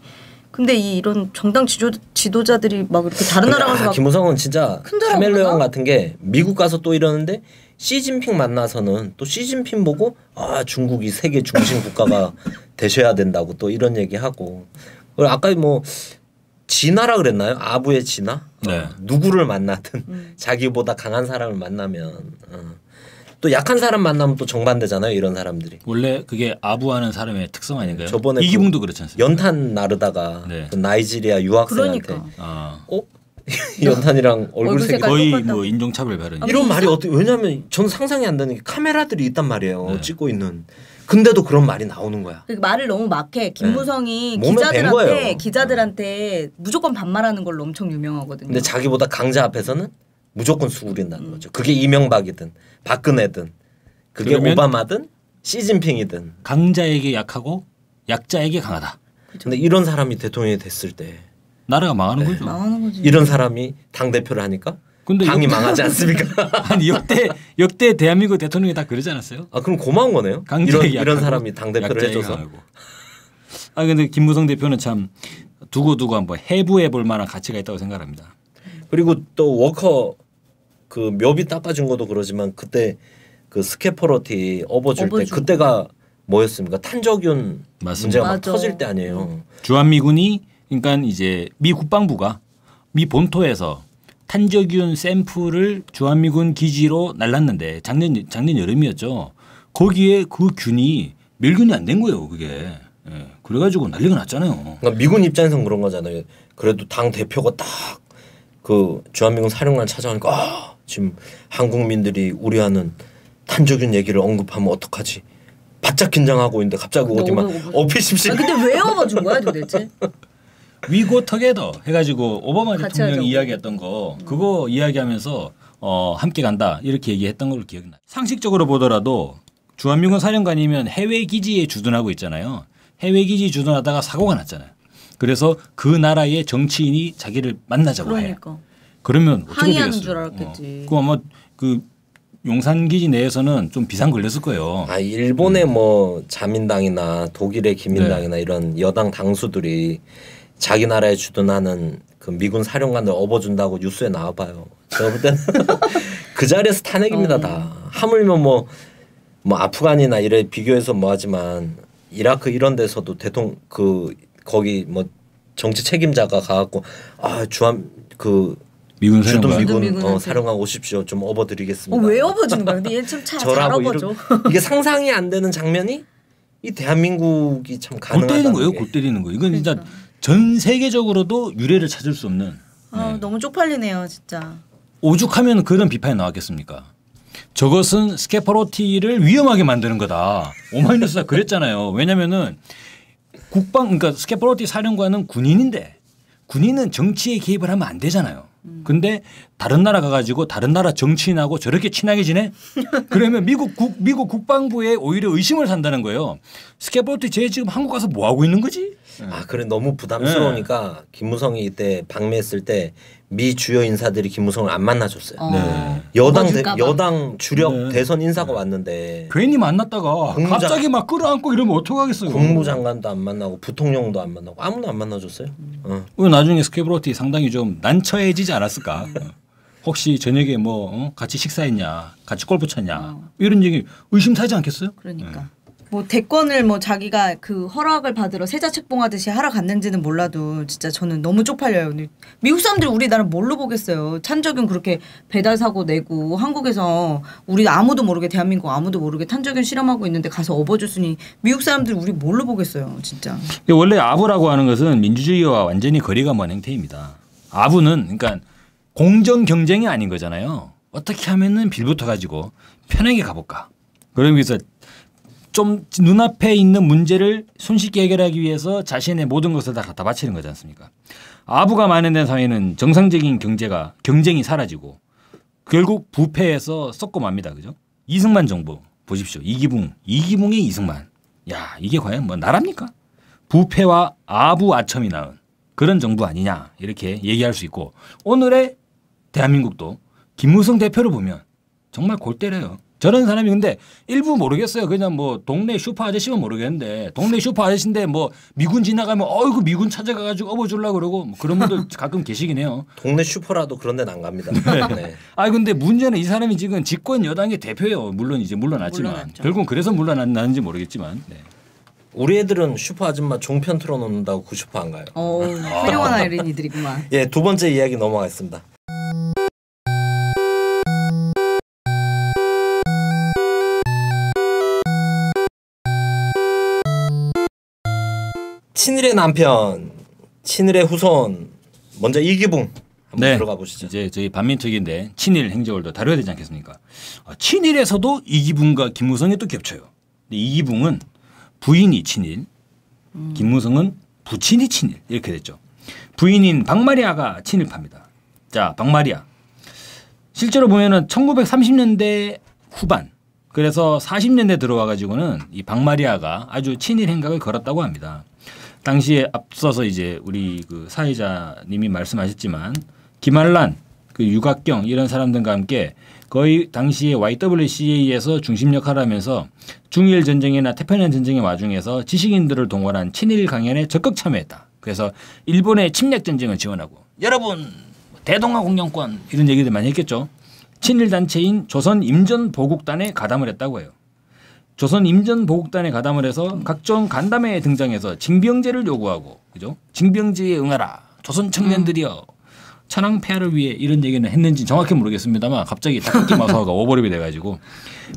근데 이런 정당 지도자들이 막 이렇게 다른 나라 가서 김무성은 진짜 카멜레온 같은 게 미국 가서 또 이러는데 시진핑 만나서는 또 시진핑 보고 중국이 세계 중심 국가가 되셔야 된다고 또 이런 얘기하고. 그리고 아까 뭐 진화라 그랬나요? 아부의 진화? 네. 누구를 만나든 자기보다 강한 사람을 만나면 또 약한 사람 만나면 또 정반대잖아요. 이런 사람들이. 원래 그게 아부하는 사람의 특성 아닌가요? 저번에 이기붕도 그렇지 않습니까? 연탄 나르다가 그 나이지리아 유학생한테 연탄이랑 얼굴색이 거의 뭐 인종차별 발언. 이런 말이 어떻게 왜냐하면 전 상상이 안 되는 게 카메라들이 있단 말이에요. 찍고 있는. 근데도 그런 말이 나오는 거야. 말을 너무 막해. 김무성이 기자들한테 무조건 반말하는 걸로 엄청 유명하거든요. 근데 자기보다 강자 앞에서는 무조건 수그린다는 거죠. 그게 이명박이든 박근혜든 그게 오바마든 시진핑이든 강자에게 약하고 약자에게 강하다. 근데 이런 사람이 대통령이 됐을 때 나라가 망하는 거죠. 망하는 거지. 이런 사람이 당 대표를 하니까 근데 당이 망하지 않습니까? 아니 역대 대한민국 대통령이 다 그러지 않았어요? 그럼 고마운 거네요. 이런 사람이 당 대표를 해줘서. 근데 김무성 대표는 참 두고두고 한번 해부해 볼 만한 가치가 있다고 생각합니다. 그리고 또 워커 그 묘비 닦아준 것도 그러지만 그때 그 스캐퍼로티 업어줄 때 그때가 뭐였습니까? 탄저균 문제가 막 터질 때 아니에요. 주한미군이 그러니까 이제 미 국방부가 미 본토에서 탄저균 샘플을 주한미군 기지로 날랐는데 작년 여름이었죠. 거기에 그 균이 멸균이 안 된 거예요. 그게. 그래가지고 난리가 났잖아요. 그러니까 미군 입장에서는 그런 거잖아요. 그래도 당 대표가 딱 그 주한미군 사령관 찾아오니까 지금 한국민들이 우려하는 탄저균 얘기를 언급하면 어떡하지? 바짝 긴장하고 있는데 갑자기 어디만 어피심심. 근데 왜 업어준 거야 도대체? 위고 터게더 해가지고 오바마 대통령이 이야기했던 거 그거 이야기하면서 함께 간다 이렇게 얘기했던 걸로 기억나요. 상식적으로 보더라도 주한미군 사령관이면 해외 기지에 주둔하고 있잖아요. 해외 기지 주둔하다가 사고가 났잖아요. 그래서 그 나라의 정치인이 자기를 만나자고 해. 그러면 어떻게 항의하는 되겠어요? 줄 알았겠지. 그 아마 그 용산 기지 내에서는 좀 비상 걸렸을 거예요. 일본의 뭐 자민당이나 독일의 기민당이나 이런 여당 당수들이 자기 나라에 주둔하는 그 미군 사령관들 업어준다고 뉴스에 나와봐요. 제가 볼 때는 그 자리에서 탄핵입니다 다. 하물며 뭐 아프간이나 이래 비교해서 뭐하지만 이라크 이런 데서도 대통령 거기 뭐 정치 책임자가 가갖고 주한 미군 사령관 오십시오. 좀 업어드리겠습니다. 왜 업어주는 거야? 근데 얘 좀 잘 업어줘. 이게 상상이 안 되는 장면이 이 대한민국이 참 가능하다는 골 때리는 거예요. 골 때리는 거. 이건 진짜 전 세계적으로도 유례를 찾을 수 없는. 너무 쪽팔리네요, 진짜. 오죽하면 그런 비판이 나왔겠습니까? 저것은 스케파로티를 위험하게 만드는 거다. 오마이뉴스가 그랬잖아요. 왜냐면은 그러니까 스케파로티 사령관은 군인인데 군인은 정치에 개입을 하면 안 되잖아요. 근데 다른 나라 가가지고 다른 나라 정치인하고 저렇게 친하게 지내? 그러면 미국 국방부에 오히려 의심을 산다는 거예요. 스케파로티 쟤 지금 한국 가서 뭐 하고 있는 거지? 아 그래 너무 부담스러우니까 김무성이 이때 방미했을 때 미 주요 인사들이 김무성을 안 만나줬어요. 네. 여당 주력 네. 대선 인사가 왔는데 괜히 만났다가 갑자기 막 끌어안고 이러면 어떡하겠어요. 국무장관도 안 만나고 부통령도 안 만나고 아무도 안 만나줬어요. 나중에 스케파로티 상당히 좀 난처해지지 않았을까. 혹시 저녁에 뭐 같이 식사했냐, 같이 골프 쳤냐 이런 얘기 의심사지 않겠어요? 그러니까. 뭐 대권을 뭐 자기가 그 허락을 받으러 세자 책봉하듯이 하러 갔는지는 몰라도 진짜 저는 너무 쪽팔려요. 미국 사람들 우리나라 뭘로 보겠어요. 탄저균 그렇게 배달 사고 내고 한국에서 우리 아무도 모르게 대한민국 아무도 모르게 탄저균 실험하고 있는데 가서 업어줬으니 미국 사람들 우리 뭘로 보겠어요. 진짜. 원래 아부라고 하는 것은 민주주의와 완전히 거리가 먼 행태입니다. 아부는 그러니까 공정 경쟁이 아닌 거잖아요. 어떻게 하면은 빌붙어 가지고 편하게 가볼까. 그러면서 좀 눈앞에 있는 문제를 손쉽게 해결하기 위해서 자신의 모든 것을 다 갖다 바치는 거지 않습니까? 아부가 만연된 사회는 정상적인 경쟁이 사라지고 결국 부패해서 썩고 맙니다. 그죠? 이승만 정부 보십시오. 이기붕의 이승만. 야 이게 과연 뭐 나랍니까? 부패와 아부 아첨이 낳은 그런 정부 아니냐 이렇게 얘기할 수 있고 오늘의 대한민국도 김무성 대표를 보면 정말 골 때려요. 저런 사람이 근데 일부 모르겠어요. 그냥 뭐 동네 슈퍼 아저씨면 모르겠는데 동네 슈퍼 아저씨인데 뭐 미군 지나가면 어이구 미군 찾아가가지고 업어주려고 그러고 뭐 그런 분들 가끔 계시긴 해요. 동네 슈퍼라도 그런 데는 안 갑니다. 네. 아 근데 문제는 이 사람이 지금 집권 여당의 대표예요. 물론 이제 물러났지만 물러났죠. 결국은 그래서 물러났는지 모르겠지만. 네. 우리 애들은 슈퍼 아줌마 종편 틀어놓는다고 그 슈퍼 안 가요. 훌륭한 어린이들이구만. 예, 두 번째 이야기 넘어가겠습니다. 친일의 남편, 친일의 후손, 먼저 이기붕 한번 들어가 보시죠. 이제 저희 반민특위인데 친일 행적을도 다뤄야 되지 않겠습니까? 친일에서도 이기붕과 김무성이 또 겹쳐요. 근데 이기붕은 부인이 친일, 김무성은 부친이 친일 이렇게 됐죠. 부인인 박마리아가 친일파입니다. 자, 박마리아. 실제로 보면은 1930년대 후반 그래서 40년대 들어와 가지고는 이 박마리아가 아주 친일 행각을 걸었다고 합니다. 당시에 앞서서 이제 우리 그 사회자님이 말씀하셨지만 김한란, 그 유각경 이런 사람들과 함께 거의 당시에 YWCA에서 중심 역할을 하면서 중일 전쟁이나 태평양 전쟁의 와중에서 지식인들을 동원한 친일 강연에 적극 참여했다. 그래서 일본의 침략 전쟁을 지원하고 여러분 대동아 공영권 이런 얘기들 많이 했겠죠. 친일 단체인 조선 임전보국단에 가담을 했다고 해요. 조선 임전보국단에 가담을 해서 각종 간담회에 등장해서 징병제를 요구하고 그죠? 징병제에 응하라. 조선 청년들이여. 천황 폐하를 위해 이런 얘기는 했는지 정확히 모르겠습니다만 갑자기 닭깎이 마사오가 오버랩이 돼가지고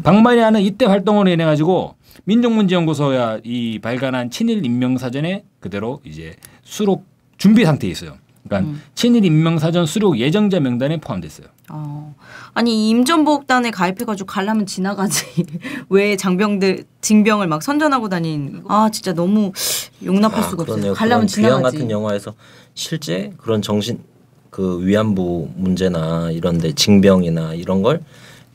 박마리아는 이때 활동으로 인해 가지고 민족문제연구소가 이 발간한 친일 인명사전에 그대로 이제 수록 준비 상태에 있어요. 그러니까 친일 인명사전 수록 예정자 명단에 포함됐어요. 아니 임전보국단에 가입해가지고 가려면 지나가지 왜 징병을 막 선전하고 다닌 진짜 너무 용납할 수가 없어요. 가려면 지나가지. 귀양 같은 영화에서 실제 그런 정신 그 위안부 문제나 이런데 징병이나 이런 걸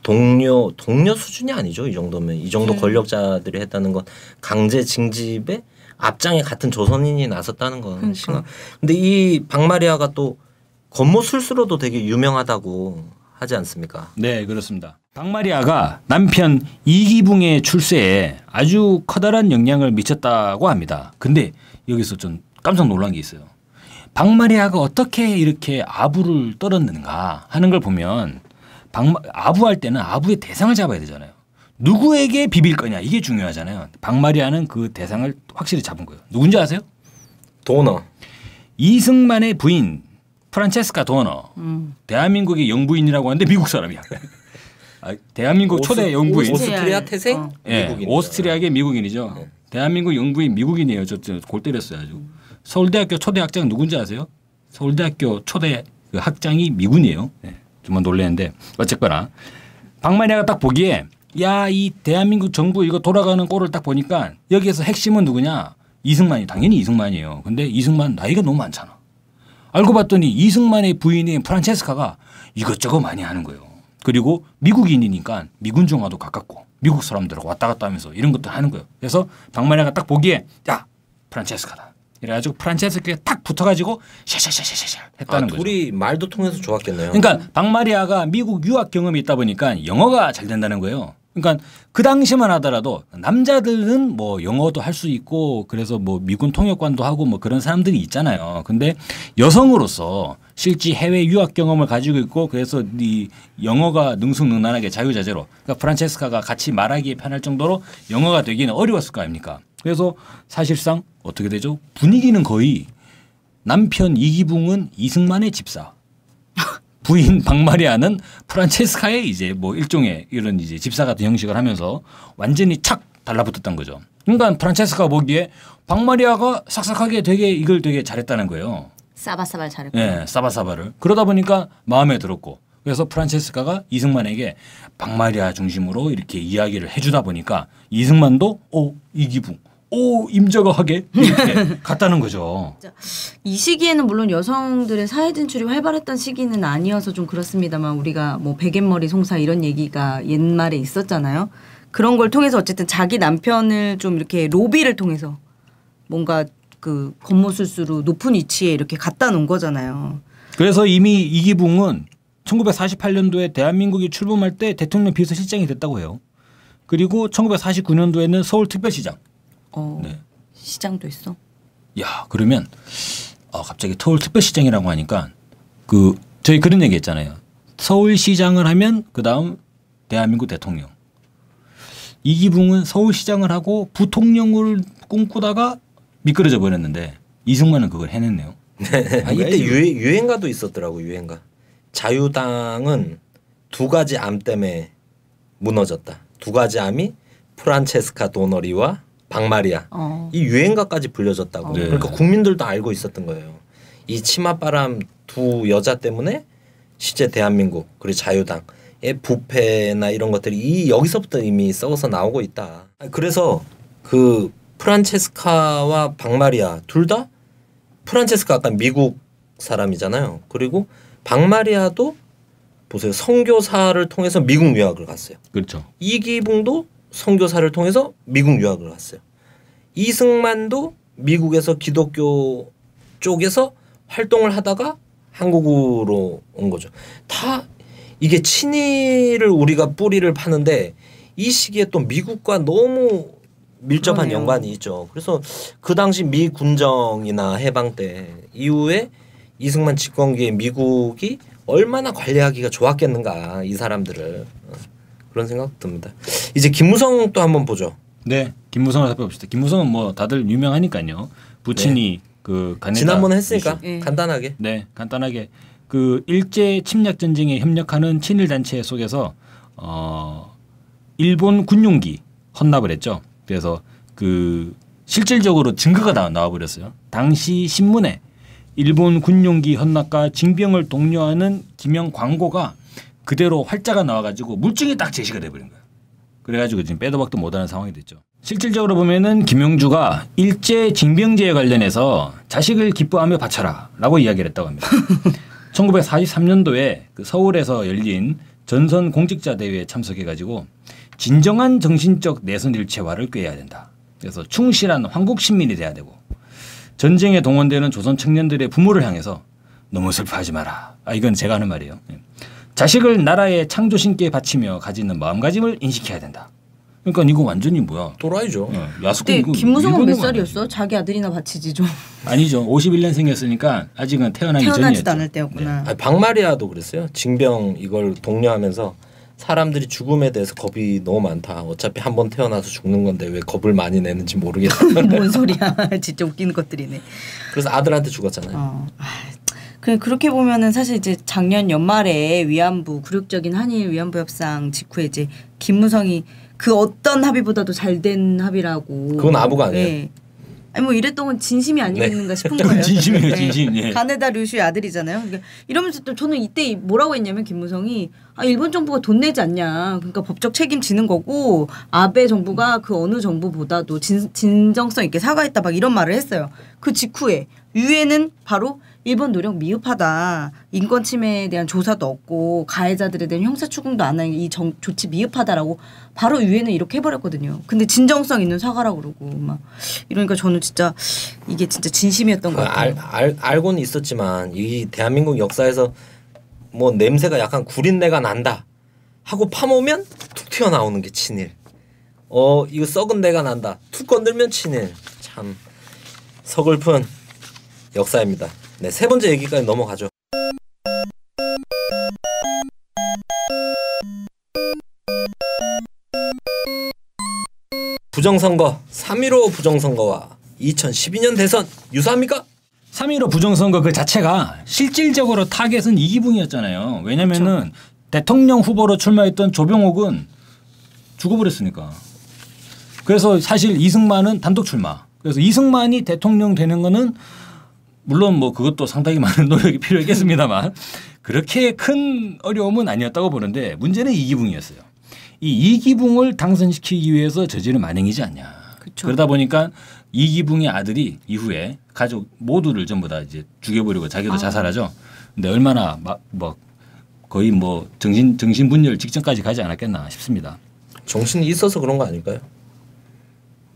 동료 수준이 아니죠. 이 정도면 이 정도 권력자들이 했다는 건 강제 징집에 앞장에 같은 조선인이 나섰다는 건 심각. 근데 이 박마리아가 또 겉모술수로도 되게 유명하다고 하지 않습니까? 네, 그렇습니다. 박마리아가 남편 이기붕의 출세에 아주 커다란 영향을 미쳤다고 합니다. 근데 여기서 좀 깜짝 놀란 게 있어요. 박마리아가 어떻게 이렇게 아부를 떨었는가 하는 걸 보면 아부할 때는 아부의 대상을 잡아야 되잖아요. 누구에게 비빌 거냐 이게 중요하잖아요. 박마리아는 그 대상을 확실히 잡은 거예요. 누군지 아세요? 도너. 이승만의 부인 프란체스카 도너. 대한민국의 영부인이라고 하는데 미국 사람이야. 대한민국 초대 영부인. 오스트리아 태생? 네, 오스트리아계 미국인이죠. 네. 대한민국 영부인 미국인이에요. 저 골 때렸어요 아주. 서울대학교 초대 학장 누군지 아세요? 서울대학교 초대 그 학장이 미군이에요. 네, 정말 놀랐는데 어쨌거나 박마리아가 딱 보기에 야, 이 대한민국 정부 이거 돌아가는 꼴을 딱 보니까 여기에서 핵심은 누구냐? 이승만이 당연히 이승만이에요. 근데 이승만 나이가 너무 많잖아. 알고 봤더니 이승만의 부인인 프란체스카가 이것저것 많이 하는 거예요. 그리고 미국인이니까 미군 중화도 가깝고 미국 사람들하고 왔다 갔다 하면서 이런 것도 하는 거예요. 그래서 박마리아가 딱 보기에 야, 프란체스카다. 이래가지고 프란체스카에 딱 붙어가지고 샤샤샤샤샤 했다는 거죠. 둘이 말도 통해서 좋았겠네요. 그러니까 박마리아가 미국 유학 경험이 있다 보니까 영어가 잘 된다는 거예요. 그러니까 그 당시만 하더라도 남자들은 뭐 영어도 할 수 있고 그래서 뭐 미군 통역관도 하고 뭐 그런 사람들이 있잖아요. 근데 여성으로서 실제 해외 유학 경험을 가지고 있고 그래서 이 영어가 능수능란하게 자유자재로 그러니까 프란체스카가 같이 말하기에 편할 정도로 영어가 되기는 어려웠을 거 아닙니까? 그래서 사실상 어떻게 되죠? 분위기는 거의 남편 이기붕은 이승만의 집사. 부인 박마리아는 프란체스카의 이제 뭐 일종의 이런 이제 집사 같은 형식을 하면서 완전히 착 달라붙었던 거죠. 그러니까 프란체스카가 보기에 박마리아가 싹싹하게 되게 이걸 되게 잘했다는 거예요. 싸바싸바 잘했고. 네, 싸바싸바를. 그러다 보니까 마음에 들었고 그래서 프란체스카가 이승만에게 박마리아 중심으로 이렇게 이야기를 해주다 보니까 이승만도 이기붕. 임자가 하게 이렇게 갔다는 거죠. 이 시기에는 물론 여성들의 사회 진출이 활발했던 시기는 아니어서 좀 그렇습니다만 우리가 뭐 베갯머리 송사 이런 얘기가 옛말에 있었잖아요. 그런 걸 통해서 어쨌든 자기 남편을 좀 이렇게 로비를 통해서 뭔가 그 겉모술수로 높은 위치에 이렇게 갖다 놓은 거잖아요. 그래서 이미 이기붕은 1948년도에 대한민국이 출범할 때 대통령 비서실장이 됐다고 해요. 그리고 1949년도에는 서울특별시장. 네. 시장도 있어. 야, 그러면 갑자기 서울특별시장이라고 하니까 저희 그런 얘기 했잖아요. 서울시장을 하면 그다음 대한민국 대통령. 이기붕은 서울시장을 하고 부통령을 꿈꾸다가 미끄러져 버렸는데 이승만은 그걸 해냈네요. 이때 유행가도 있었더라고. 유행가. 자유당은 두 가지 암 때문에 무너졌다. 두 가지 암이 프란체스카 도너리와 박마리아 이 유행가까지 불려졌다고. 네. 그러니까 국민들도 알고 있었던 거예요. 이 치맛바람 두 여자 때문에 실제 대한민국 그리고 자유당의 부패나 이런 것들이 여기서부터 이미 썩어서 나오고 있다. 그래서 그 프란체스카와 박마리아 둘 다 프란체스카 약간 미국 사람이잖아요. 그리고 박마리아도 보세요. 선교사를 통해서 미국 유학을 갔어요. 그렇죠. 이기붕도 선교사를 통해서 미국 유학을 갔어요. 이승만도 미국에서 기독교 쪽에서 활동을 하다가 한국으로 온 거죠. 다 이게 친일을 우리가 뿌리를 파는데 이 시기에 또 미국과 너무 밀접한 그러네요. 연관이 있죠. 그래서 그 당시 미 군정이나 해방 때 이후에 이승만 집권기에 미국이 얼마나 관리하기가 좋았겠는가 이 사람들을. 그런 생각 듭니다. 이제 김무성 또 한번 보죠. 네, 김무성을 살펴봅시다. 김무성은 뭐 다들 유명하니까요. 부친이 그 가네다 지난번에 했으니까 이슈. 간단하게. 네, 간단하게 그 일제 침략 전쟁에 협력하는 친일 단체 속에서 일본 군용기 헌납을 했죠. 그래서 그 실질적으로 증거가 나와 버렸어요. 당시 신문에 일본 군용기 헌납과 징병을 독려하는 기명 광고가 그대로 활자가 나와가지고 물증이 딱 제시가 돼버린 거예요. 그래가지고 지금 빼도 박도 못하는 상황이 됐죠. 실질적으로 보면은 김영주가 일제 징병제에 관련해서 자식을 기뻐하며 바쳐라라고 이야기를 했다고 합니다. 1943년도에 그 서울에서 열린 전선 공직자 대회에 참석해가지고 진정한 정신적 내선 일체화를 꾀해야 된다. 그래서 충실한 황국 신민이 돼야 되고 전쟁에 동원되는 조선 청년들의 부모를 향해서 너무 슬퍼하지 마라. 이건 제가 하는 말이에요. 자식을 나라의 창조신께 바치며 가지는 마음가짐을 인식해야 된다. 그러니까 이거 완전히 뭐야? 또라이죠. 야수꾼. 근데 김무성은 몇 살이었어? 자기 아들이나 바치지 좀. 아니죠. 51년생이었으니까 아직은 태어나기 전이었죠. 태어나지도 않을 때였구나. 아니, 박마리아도 그랬어요. 징병 이걸 독려하면서 사람들이 죽음에 대해서 겁이 너무 많다. 어차피 한 번 태어나서 죽는 건데 왜 겁을 많이 내는지 모르겠다. 뭔 소리야. 진짜 웃기는 것들이네. 그래서 아들한테 죽었잖아요. 그렇게 보면은 사실 이제 작년 연말에 위안부 굴욕적인 한일 위안부 협상 직후에 이제 김무성이 그 어떤 합의보다도 잘 된 합의라고. 그건 아부가 아니에요. 네. 아니 뭐 이랬던 건 진심이 아니겠는가 싶은 거예요. 진심이에요, 진심. 예. 가네다 류슈의 아들이잖아요. 그러니까 이러면서 또 저는 이때 뭐라고 했냐면 김무성이 일본 정부가 돈 내지 않냐. 그러니까 법적 책임지는 거고 아베 정부가 그 어느 정부보다도 진정성 있게 사과했다 막 이런 말을 했어요. 그 직후에 유엔은 바로 일본 노력 미흡하다. 인권 침해에 대한 조사도 없고 가해자들에 대한 형사 추궁도 안 하는 이 조치 미흡하다라고 바로 유엔은 이렇게 해버렸거든요. 근데 진정성 있는 사과라고 그러고 막 이러니까 저는 진짜 이게 진짜 진심이었던 것 같아요. 알고는 있었지만 이 대한민국 역사에서 뭐 냄새가 약간 구린내가 난다 하고 파보면 툭 튀어나오는 게 친일. 이거 썩은 내가 난다. 툭 건들면 친일. 참 서글픈 역사입니다. 네, 세 번째 얘기까지 넘어가죠. 부정선거 3.15 부정선거와 2012년 대선 유사합니까? 3.15 부정선거 그 자체가 실질적으로 타겟은 이기붕이었잖아요. 왜냐면은 대통령 후보로 출마했던 조병옥은 죽어버렸으니까. 그래서 사실 이승만은 단독 출마. 그래서 이승만이 대통령 되는 거는 물론 뭐 그것도 상당히 많은 노력이 필요했겠습니다만 그렇게 큰 어려움은 아니었다고 보는데 문제는 이기붕이었어요. 이 이기붕을 당선시키기 위해서 저지른 만행이지 않냐. 그쵸. 그러다 보니까 이기붕의 아들이 이후에 가족 모두를 전부 다 이제 죽여버리고 자기도 자살하죠. 근데 얼마나 뭐 거의 뭐 정신분열 직전까지 가지 않았겠나 싶습니다. 정신이 있어서 그런 거 아닐까요?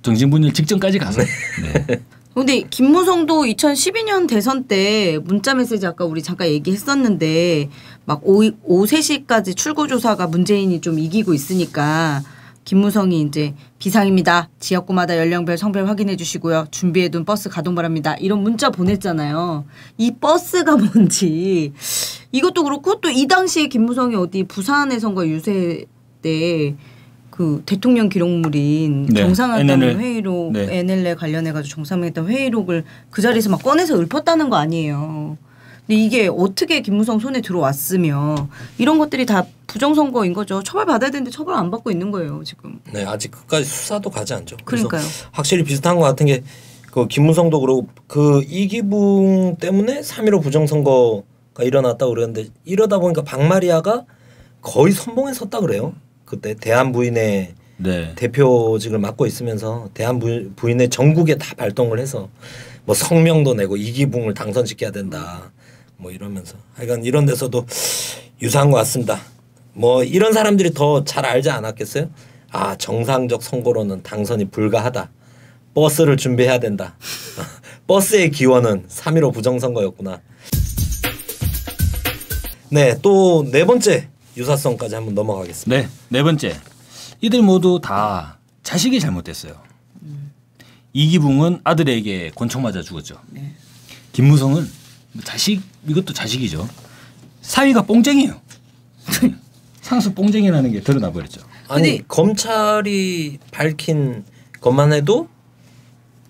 정신분열 직전까지 가서. 네. 근데 김무성도 2012년 대선 때 문자 메시지 아까 우리 잠깐 얘기했었는데 막 오후 3시까지 출구조사가 문재인이 좀 이기고 있으니까 김무성이 이제 비상입니다. 지역구마다 연령별 성별 확인해 주시고요. 준비해둔 버스 가동 바랍니다. 이런 문자 보냈잖아요. 이 버스가 뭔지 이것도 그렇고 또 이 당시에 김무성이 어디 부산의 선거 유세 때 그 대통령 기록물인 네. 정상회담 NLL. 회의록 네. NLL 관련해가지고 정상회담 회의록을 그 자리에서 막 꺼내서 읊었다는 거 아니에요. 근데 이게 어떻게 김무성 손에 들어왔으며 이런 것들이 다 부정선거인 거죠. 처벌받아야 되는데 처벌 안 받고 있는 거예요 지금. 네, 아직 끝까지 수사도 가지 않죠. 그래서 그러니까요. 확실히 비슷한 것 같은 게 그 김무성도 그러고 그 이기붕 때문에 3.15 부정선거가 일어났다고 그러는데 이러다 보니까 박마리아가 거의 선봉에 섰다 그래요. 그때 대한부인의 네. 대표직을 맡고 있으면서 대한부인의 전국에 다 발동을 해서 뭐 성명도 내고 이기붕을 당선시켜야 된다 뭐 이러면서 하여간 이런 데서도 유사한 것 같습니다. 뭐 이런 사람들이 더 잘 알지 않았겠어요? 아, 정상적 선거로는 당선이 불가하다. 버스를 준비해야 된다. 버스의 기원은 3.15 부정선거였구나. 네, 또 네 번째 유사성까지 한번 넘어가겠습니다. 네, 네 번째. 이들 모두 다 자식이 잘못됐어요. 이기붕은 아들에게 권총 맞아 죽었죠. 네. 김무성은 이것도 자식이죠. 사위가 뽕쟁이에요. 상수 뽕쟁이라는 게 드러나 버렸죠. 아니 검찰이 밝힌 것만 해도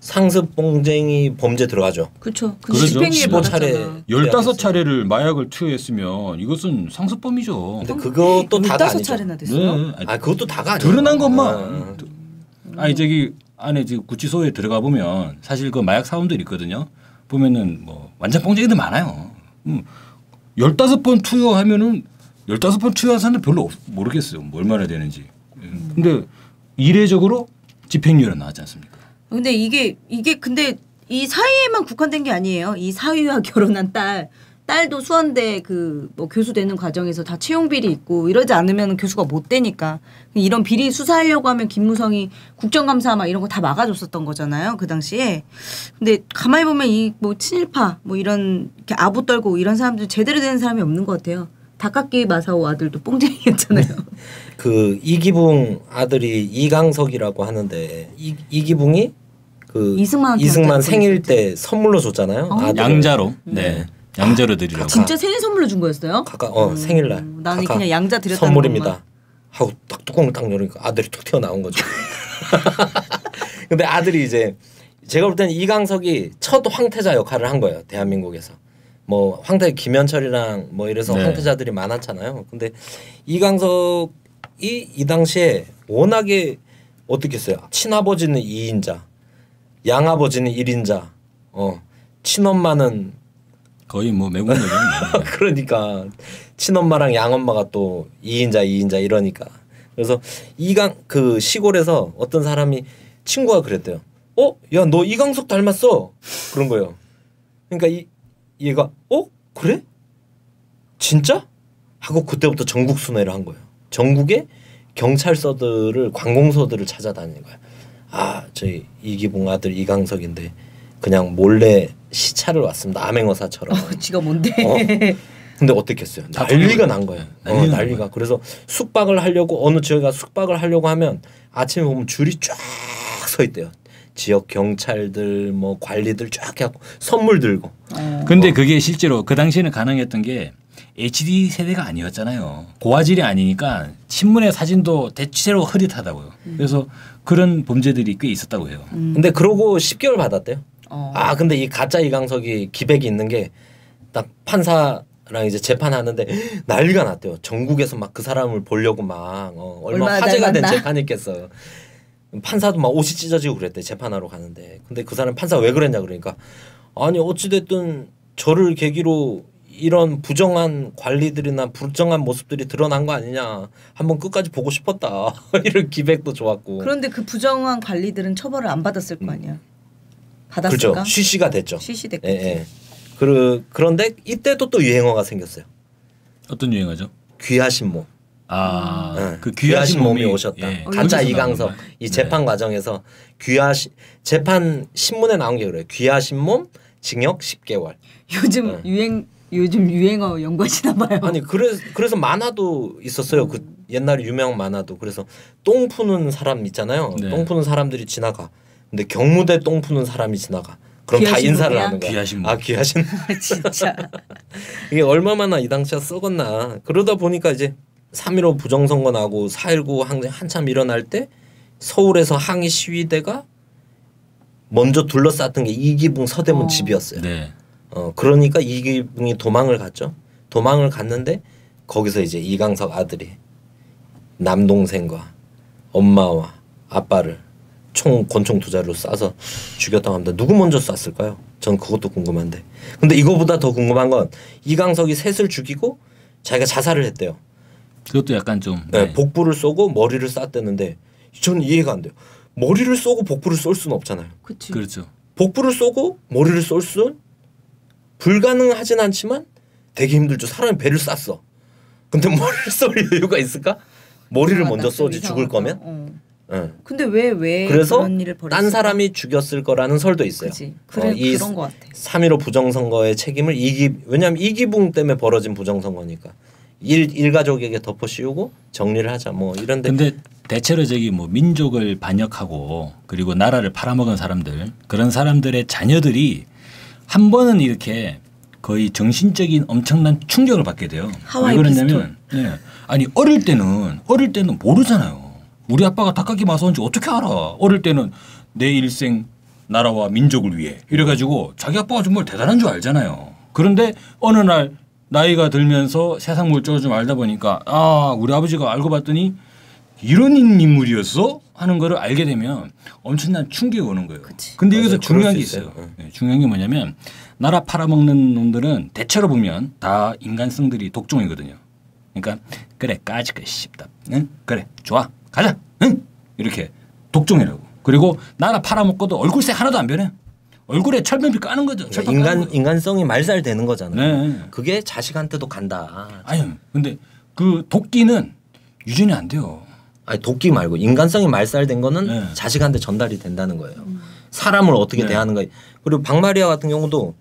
상습 뽕쟁이 범죄 들어가죠. 그렇죠. 그러죠. 집행유예 15차례. 15차례를 마약을 투여했으면 이것은 상습범이죠. 근데 그것도 다가 아니죠. 15차례나 됐어요. 아, 그것도 다가 아니죠. 드러난 것만. 아니 저기 안에 지금 구치소에 들어가 보면 사실 그 마약 사원들 있거든요. 보면은 뭐 완전 뽕쟁이들 많아요. 15번 투여하면은 15번 투여한 사람들 별로 모르겠어요. 뭐 얼마나 되는지. 근데 이례적으로 집행유예로 나왔지 않습니까? 근데 이게 근데 이 사위에만 국한된 게 아니에요. 이 사위와 결혼한 딸도 수원대 그 뭐 교수 되는 과정에서 다 채용 비리 있고 이러지 않으면 교수가 못 되니까 이런 비리 수사하려고 하면 김무성이 국정감사 막 이런 거 다 막아줬었던 거잖아요. 그 당시에. 근데 가만히 보면 이 뭐 친일파 뭐 이런 이렇게 아부 떨고 이런 사람들 제대로 되는 사람이 없는 것 같아요. 다카키 마사오 아들도 뽕쟁이였잖아요. 그 이기붕 아들이 이강석이라고 하는데 이기붕이 그 이승만 생일 때 선물로 줬잖아요. 아들을. 양자로. 네. 양자로 드리라고. 진짜 생일 선물로 준 거였어요? 생일날. 나는 그냥 양자 드렸다는 선물입니다. 것만. 하고 딱 뚜껑을 딱 열으니까 아들이 툭 튀어나온 거죠. 근데 아들이 이제 제가 볼 때는 이강석이 첫 황태자 역할을 한 거예요. 대한민국에서. 뭐 황태 김현철이랑 뭐 이래서 네. 황태자들이 많았잖아요. 근데 이강석이 이 당시에 워낙에 어떻겠어요. 친아버지는 2인자, 양아버지는 1인자, 친엄마는 거의 뭐 매국 노정. 그러니까 친엄마랑 양엄마가 또 2인자 이러니까. 그래서 그 시골에서 어떤 사람이 친구가 그랬대요. 야, 너 이강석 닮았어. 그런 거예요. 그러니까 얘가 그래? 진짜? 하고 그때부터 전국 순회를 한 거예요. 전국에 경찰서들을 관공서들을 찾아다니는 거예요. 아, 저희 이기붕 아들 이강석인데 그냥 몰래 시찰을 왔습니다. 암행어사처럼. 지가 뭔데? 근데 어떻겠어요? 난리가 난 거예요. 난리가. 그래서 숙박을 하려고 어느 지역에 숙박을 하려고 하면 아침에 보면 줄이 쫙 서 있대요. 지역 경찰들 뭐 관리들 쫙 해갖고 선물 들고. 근데 그게 실제로 그 당시에는 가능했던 게 HD 세대가 아니었잖아요. 고화질이 아니니까 신문의 사진도 대체로 흐릿하다고요. 그래서 그런 범죄들이 꽤 있었다고 해요. 근데 그러고 10개월 받았대요. 근데 이 가짜 이강석이 기백이 있는 게 딱 판사랑 이제 재판하는데 난리가 났대요. 전국에서 막 그 사람을 보려고 막 얼마나 화제가 된 재판이겠어요. 판사도 막 옷이 찢어지고 그랬대. 재판하러 가는데. 근데 그 사람 판사 왜 그랬냐 그러니까 아니 어찌됐든 저를 계기로 이런 부정한 관리들이나 부정한 모습들이 드러난 거 아니냐. 한번 끝까지 보고 싶었다. 이런 기백도 좋았고. 그런데 그 부정한 관리들은 처벌을 안 받았을 거 아니야. 받았을까? 그렇죠. 쉬쉬가 됐죠. 쉬쉬됐고. 예. 그런데 이때도 또 유행어가 생겼어요. 어떤 유행어죠? 귀하신 몸. 그 귀하신 몸이 오셨다. 예. 가짜 이강석 이 재판 과정에서 재판 신문에 나온 게 그래요. 귀하신 몸 징역 10개월. 요즘 유행어 연구하시나 봐요. 아니 그래서 만화도 있었어요. 그 옛날에 유명 만화도. 그래서 똥 푸는 사람 있잖아요. 네. 똥 푸는 사람들이 지나가. 근데 경무대 똥 푸는 사람이 지나가. 그럼 다 인사를 몸이야? 하는 거야. 귀하신 몸. 귀하신 진짜. 이게 얼마나 이 당시에 썩었나. 그러다 보니까 이제 3.15 부정선거 나고 4.19 한참 일어날 때 서울에서 항의 시위대가 먼저 둘러쌌던 게 이기붕 서대문 집이었어요. 네. 그러니까 이기붕이 도망을 갔죠. 도망을 갔는데 거기서 이제 이강석 아들이 남동생과 엄마와 아빠를 권총 2자루로 쏴서 죽였다고 합니다. 누구 먼저 쐈을까요? 전 그것도 궁금한데. 근데 이거보다 더 궁금한 건 이강석이 셋을 죽이고 자기가 자살을 했대요. 그것도 약간 좀 네. 복부를 쏘고 머리를 쐈대는데 저는 이해가 안 돼요. 머리를 쏘고 복부를 쏠 수는 없잖아요. 그치. 그렇죠. 복부를 쏘고 머리를 쏠 수는 불가능하진 않지만 되게 힘들죠. 사람이 배를 쐈어. 근데 머리를 쏠 이유가 있을까? 머리를 먼저 쏘지 죽을 거면. 네. 근데 왜 그래서 그런 일을 벌였을까? 딴 사람이 죽였을 거라는 설도 있어요. 그치. 그런 거 같아. 3.15 부정선거의 책임을 왜냐하면 이기붕 때문에 벌어진 부정선거니까 일가족에게 덮어씌우고 정리를 하자 뭐 이런데. 근데 대체로 저기 뭐 민족을 반역하고 그리고 나라를 팔아먹은 사람들 그런 사람들의 자녀들이 한 번은 이렇게 거의 정신적인 엄청난 충격을 받게 돼요. 하와이 왜 그러냐면 아니 어릴 때는 모르잖아요. 우리 아빠가 닭깎이 마사온지 어떻게 알아? 어릴 때는 내 일생 나라와 민족을 위해 이래가지고 자기 아빠가 정말 대단한 줄 알잖아요. 그런데 어느 날 나이가 들면서 세상 물정을 좀 알다 보니까 우리 아버지가 알고 봤더니 이런 인물이었어? 하는 거를 알게 되면 엄청난 충격이 오는 거예요. 그치. 근데 여기서 맞아요. 중요한 그럴 게 수 있어요. 있어요. 네, 중요한 게 뭐냐면 나라 팔아먹는 놈들은 대체로 보면 다 인간성들이 독종이거든요. 그러니까 그래 까짓거 씹다. 응? 그래 좋아 가자. 응? 이렇게 독종이라고. 그리고 나라 팔아먹고도 얼굴색 하나도 안 변해. 얼굴에 철면피 까는 거죠. 인간성이 말살되는 거잖아요. 네. 그게 자식한테도 간다. 아니 근데 그 도끼는 유전이 안 돼요. 아니 도끼 말고 인간성이 말살된 거는 네. 자식한테 전달이 된다는 거예요. 사람을 어떻게 대하는 거. 그리고 박마리아 같은 경우도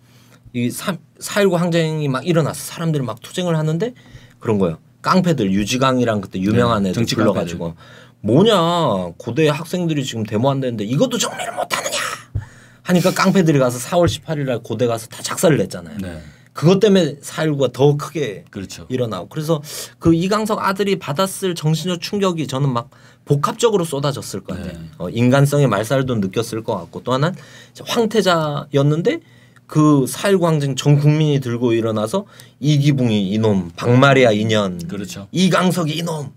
이 4.19 항쟁이 막 일어났어. 사람들이 막 투쟁을 하는데 그런 거예요. 깡패들 유지강이랑 그때 유명한 애들 정치 불러가지고 뭐냐 고대 학생들이 지금 데모한다는데 이것도 정리를 못하느냐 하니까 깡패들이 가서 4월 18일 날 고대 가서 다 작살을 냈잖아요. 네. 그것 때문에 4.19가 더 크게 그렇죠. 일어나고 그래서 그 이강석 아들이 받았을 정신적 충격이 저는 막 복합적으로 쏟아졌을 것 같아요. 인간성의 말살도 느꼈을 것 같고 또 하나는 황태자였는데 그 4.19 항쟁 전 국민이 들고 일어나서 이기붕이 이놈, 박마리아 이년, 그렇죠. 이강석이 이놈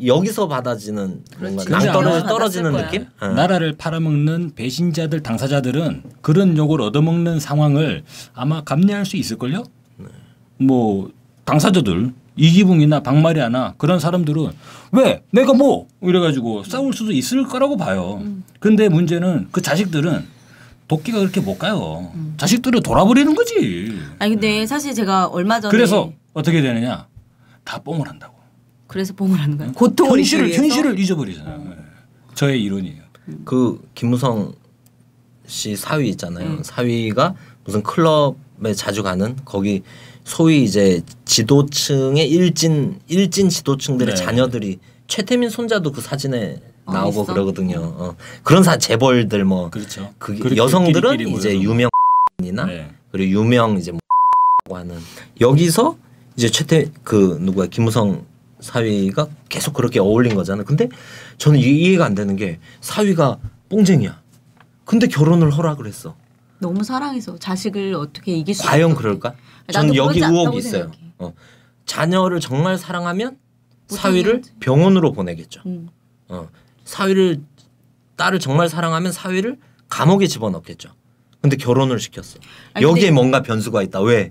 여기서 받아지는 뭔가 그렇지. 떨어지는 받았을 느낌? 나라를 팔아먹는 배신자들 당사자들은 그런 욕을 얻어먹는 상황을 아마 감내할 수 있을걸요. 뭐 당사자들 이기붕이나 박마리아나 그런 사람들은 왜 내가 뭐 이래가지고 싸울 수도 있을 거라고 봐요. 근데 문제는 그 자식들은 도끼가 그렇게 못 가요. 자식들을 돌아버리는 거지. 아니 근데 사실 제가 얼마 전에 그래서 어떻게 되느냐 다 뽕을 한다고. 그래서 뽕을 하는 거예요. 고통을 현실을 잊어버리잖아요. 저의 이론이에요. 그 김무성 씨 사위 있잖아요. 사위가 무슨 클럽에 자주 가는 거기 소위 이제 지도층의 일진 지도층들의 네. 자녀들이 최태민 손자도 그 사진에 나오고 있어? 그러거든요. 그런 재벌들 뭐 그렇죠. 그 그렇게 여성들은 끼리끼리 이제 모여서. 유명이나 네. 그리고 유명 이제 뭐 하는 여기서 이제 누구야 김무성 사위가 계속 그렇게 어울린 거잖아요. 근데 저는 이해가 안 되는 게 사위가 뽕쟁이야. 근데 결혼을 허락을 했어. 너무 사랑해서 자식을 어떻게 이길 수 과연 없어. 그럴까? 나도 저는 여기 그러지 않다고 의혹이 있어요. 생각해. 자녀를 정말 사랑하면 못하게 사위를 해야지. 병원으로 보내겠죠. 음. 딸을 정말 사랑하면 사위를 감옥에 집어넣겠죠. 근데 결혼을 시켰어. 아니, 여기에 근데- 뭔가 변수가 있다. 왜?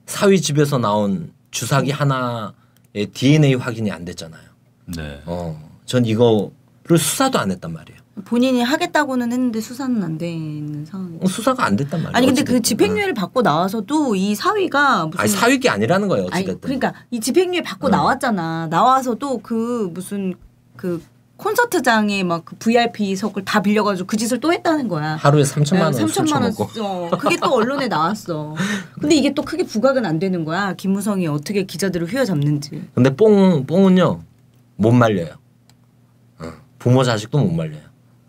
사위 집에서 나온 주사기 하나의 DNA 확인이 안 됐잖아요. 네. 전 이거를 수사도 안 했단 말이에요. 본인이 하겠다고는 했는데 수사는 안 되는 상황이에요. 수사가 안 됐단 말이에요. 아니 근데 그 어찌됐든. 집행유예를 받고 나와서도 이 사위가 무슨 아니 사위기 아니라는 거예요. 아니 어찌됐든. 그러니까 이 집행유예 받고 나왔잖아. 나와서도 그 무슨 그 콘서트장에 막 그 VIP석을 다 빌려가지고 그 짓을 또 했다는 거야. 하루에 3천만 원 술 3천만 원. 처먹고. 그게 또 언론에 나왔어. 근데 이게 또 크게 부각은 안 되는 거야. 김무성이 어떻게 기자들을 휘어잡는지. 근데 뽕은요 못 말려요. 부모 자식도 못 말려요.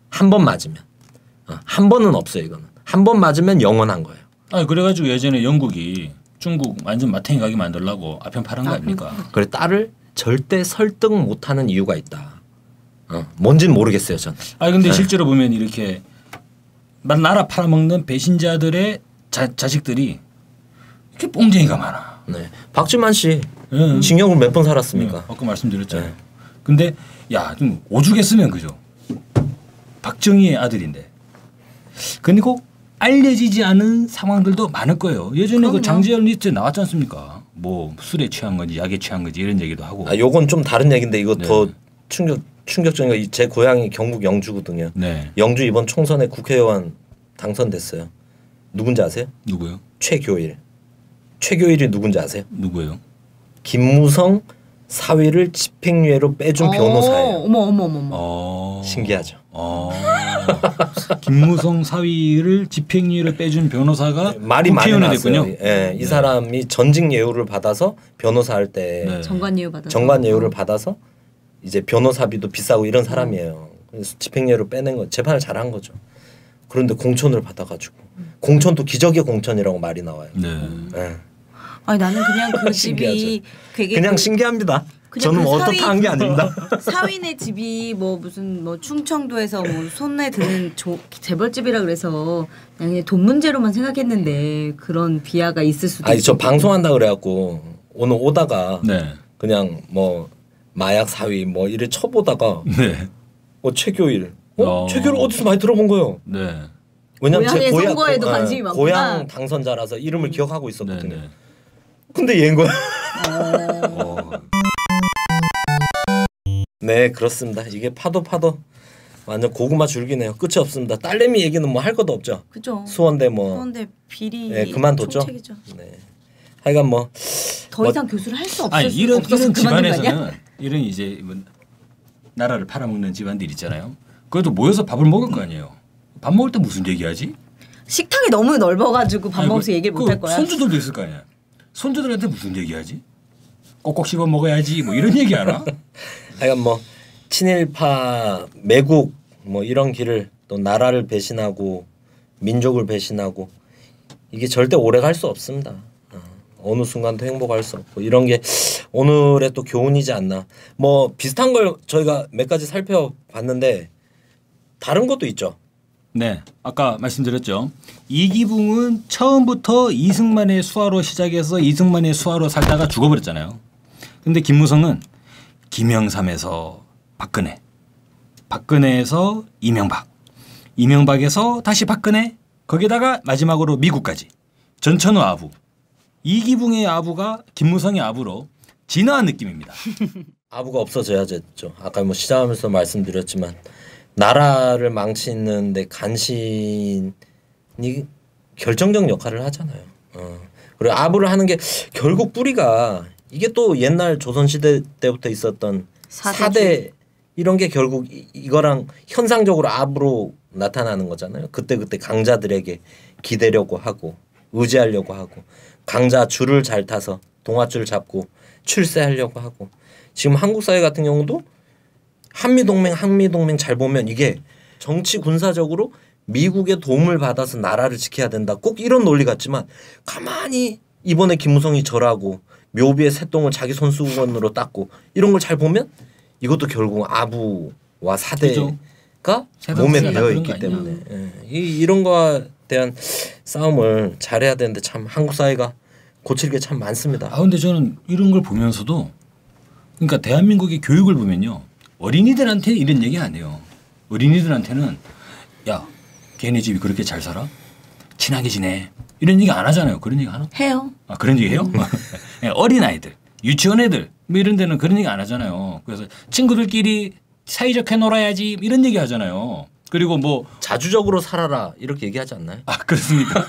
한 번 맞으면. 한 번은 없어요 이거는. 한 번 맞으면 영원한 거예요. 아 그래가지고 예전에 영국이 중국 완전 마탱이 가게 만들려고 아편 팔은 거 아닙니까? 그래 딸을 절대 설득 못하는 이유가 있다. 뭔진 모르겠어요 전. 아 근데 실제로 보면 이렇게 나라 팔아먹는 배신자들의 자식들이 이렇게 뽕쟁이가 많아. 네. 박지만 씨 응. 징역을 몇 번 살았습니까? 아까 말씀드렸잖아요. 네. 근데 야 좀 오죽했으면 그죠. 박정희의 아들인데. 그리고 알려지지 않은 상황들도 많을 거예요. 예전에 그럼요. 그 장재열 리스트에 나왔지 않습니까? 뭐 술에 취한 건지 약에 취한 건지 이런 얘기도 하고. 요건 좀 다른 얘기인데 이거 네. 더 충격적인 거. 제 고향이 경북 영주거든요. 네. 영주 이번 총선에 국회의원 당선됐어요. 누군지 아세요? 누구요? 최교일. 최교일이 누군지 아세요? 누구예요? 김무성 사위를 집행유예로 빼준 변호사예요. 어머. 신기하죠. 김무성 사위를 집행유예를 빼준 변호사가 말이 많이 국회의원이 나왔어요. 됐군요. 이 사람이 전직 예우를 받아서 변호사 할 때 네. 정관 예우 받아서. 정관 예우를 받아서 이제 변호사비도 비싸고 이런 사람이에요. 그래서 집행유예로 빼낸 거 재판을 잘한 거죠. 그런데 공천을 받아가지고 공천도 기적의 공천이라고 말이 나와요. 네. 네. 아니 나는 그냥 그 집이 되게 그냥 신기합니다. 그냥 저는 그 어떻다한 게 아닙니다. 사위네 집이 뭐 무슨 뭐 충청도에서 뭐 손에 드는 재벌집이라 그래서 그냥 돈 문제로만 생각했는데 그런 비하가 있을 수도 아니 저 있고. 방송한다 그래갖고 오늘 오다가 네. 그냥 뭐 마약 사위 뭐 이래 쳐보다가 네. 최교일 어. 최교일 어디서 많이 들어본 거예요. 네. 왜냐면 제 고향의 선거에도 관심이 많구나. 고향 당선자라서 이름을 기억하고 있었거든요. 네. 근데 얘인 거야. 네 그렇습니다. 이게 파도 완전 고구마 줄기네요. 끝이 없습니다. 딸내미 얘기는 뭐 할 것도 없죠. 그죠. 수원대 뭐 수원대 비리 네, 그만뒀죠. 총책이죠. 네. 하여간 뭐 더 이상 교수를 할 수 아니 없을 이런 없어서 그만둔 거 아니야? 집안에서는 이런 이제 뭐 나라를 팔아먹는 집안들 있잖아요. 그래도 모여서 밥을 먹을 거 아니에요. 밥 먹을 때 무슨 얘기하지? 식탁이 너무 넓어가지고 밥 아니, 먹으면서 얘기를 못 할 거야. 손주들도 있을 거 아니야. 손주들한테 무슨 얘기하지? 꼭꼭 씹어 먹어야지 뭐 이런 얘기 알아? 하여간 뭐 친일파 매국 뭐 이런 길을 또 나라를 배신하고 민족을 배신하고 이게 절대 오래 갈 수 없습니다. 어느 순간도 행복할 수 없고 이런 게 오늘의 또 교훈이지 않나. 뭐 비슷한 걸 저희가 몇 가지 살펴봤는데 다른 것도 있죠. 네, 아까 말씀드렸죠. 이기붕은 처음부터 이승만의 수하로 시작해서 이승만의 수하로 살다가 죽어버렸잖아요. 근데 김무성은 김영삼에서 박근혜, 박근혜에서 이명박, 이명박에서 다시 박근혜, 거기다가 마지막으로 미국까지 전천후 아부, 이기붕의 아부가 김무성의 아부로 진화한 느낌입니다. 아부가 없어져야겠죠. 아까 뭐 시작하면서 말씀드렸지만 나라를 망치는데 간신이 결정적 역할을 하잖아요. 그리고 아부를 하는 게 결국 뿌리가 이게 또 옛날 조선시대 때부터 있었던 사대 이런 게 결국 이거랑 현상적으로 아부로 나타나는 거잖아요. 그때그때 강자들에게 기대려고 하고 의지하려고 하고 강자 줄을 잘 타서 동아줄 잡고 출세하려고 하고 지금 한국 사회 같은 경우도 한미동맹 잘 보면 이게 정치 군사적으로 미국의 도움을 받아서 나라를 지켜야 된다. 꼭 이런 논리 같지만 가만히 이번에 김무성이 절하고 묘비의 새똥을 자기 손수건으로 닦고 이런 걸 잘 보면 이것도 결국 아부와 사대가 몸에 배어 있기 때문에 이런 거에 대한 싸움을 잘해야 되는데 참 한국 사회가 고칠 게 참 많습니다. 근데 저는 이런 걸 보면서도 그러니까 대한민국의 교육을 보면요. 어린이들한테 이런 얘기 안 해요. 어린이들한테는 야 걔네 집이 그렇게 잘 살아? 친하게 지내. 이런 얘기 안 하잖아요. 그런 얘기 하나? 해요. 그런 얘기 해요? 어린아이들, 유치원 애들 뭐 이런 데는 그런 얘기 안 하잖아요. 그래서 친구들끼리 사이좋게 놀아야지 이런 얘기 하잖아요. 그리고 뭐 자주적으로 살아라 이렇게 얘기하지 않나요? 그렇습니까?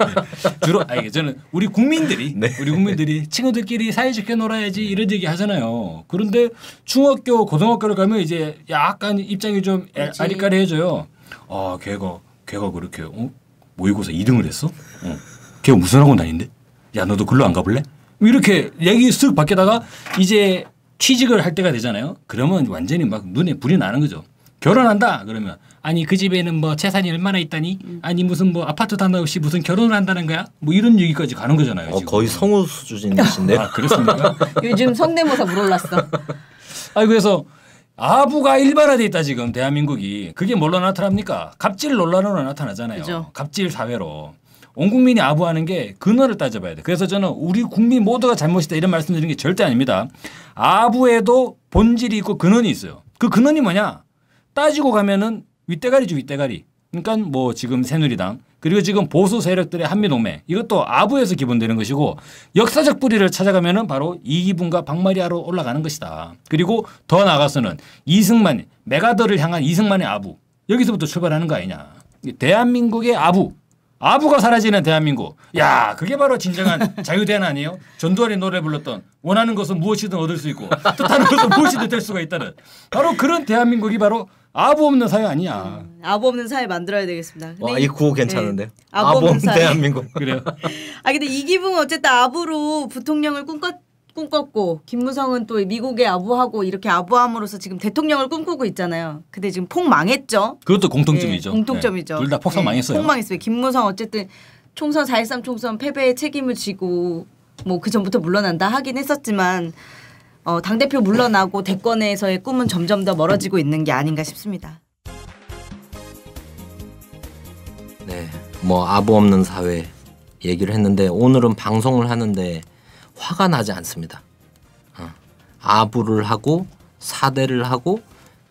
주로 저는 우리 국민들이 네. 우리 국민들이 친구들끼리 사이좋게 놀아야지 이런 얘기 하잖아요. 그런데 중학교 고등학교를 가면 이제 약간 입장이 좀 아리까리해져요. 걔가 그렇게 모의고사 2등을 했어? 걔가 무슨 학원 다닌대? 야 너도 글로 안 가볼래? 이렇게 얘기 쓱 바뀌다가 이제 취직을 할 때가 되잖아요. 그러면 완전히 막 눈에 불이 나는 거죠. 결혼한다 그러면 아니 그 집에는 뭐 재산이 얼마나 있다니 아니 무슨 뭐 아파트도 하나 없이 무슨 결혼을 한다는 거야 뭐 이런 얘기까지 가는 거잖아요. 지금. 거의 성우 수준이신데요. 그렇습니까? 요즘 성대모사 물 올랐어. 그래서 아부가 일반화돼 있다 지금 대한민국이. 그게 뭘로 나타납니까? 갑질 논란으로 나타나잖아요. 그죠. 갑질 사회로. 온 국민이 아부하는 게 근원을 따져봐야 돼. 그래서 저는 우리 국민 모두가 잘못이다 이런 말씀드리는 게 절대 아닙니다. 아부에도 본질이 있고 근원이 있어요. 그 근원이 뭐냐? 따지고 가면은 윗대가리죠 윗대가리. 그러니까 뭐 지금 새누리당 그리고 지금 보수 세력들의 한미동맹 이것도 아부에서 기본되는 것이고 역사적 뿌리를 찾아가면은 바로 이기붕과 박마리아로 올라가는 것이다. 그리고 더 나아가서는 이승만 메가더를 향한 이승만의 아부 여기서부터 출발하는 거 아니냐. 대한민국의 아부가 사라지는 대한민국. 야 그게 바로 진정한 자유대안 아니에요? 전두환이 노래 불렀던 원하는 것은 무엇이든 얻을 수 있고 뜻하는 것은 무엇이든 될 수가 있다는 바로 그런 대한민국이 바로 아부 없는 사회 아니야. 아부 없는 사회 만들어야 되겠습니다. 와, 이 구호 괜찮은데요? 네. 아부 없는 대한민국. 그래요. 근데 이기붕은 어쨌든 아부로 부통령을 꿈꿨고 김무성은 또 미국에 아부하고 이렇게 아부함으로써 지금 대통령을 꿈꾸고 있잖아요. 근데 지금 폭 망했죠. 그것도 공통점이죠. 공통점이죠. 둘 다 폭삭 망했어요. 폭 망했어요. 김무성 어쨌든 총선 4.13 총선 패배의 책임을 지고 뭐 그 전부터 물러난다 하긴 했었지만 당대표 물러나고 대권에서의 꿈은 점점 더 멀어지고 있는 게 아닌가 싶습니다. 네, 뭐 아부 없는 사회 얘기를 했는데 오늘은 방송을 하는데 화가 나지 않습니다. 아부를 하고 사대를 하고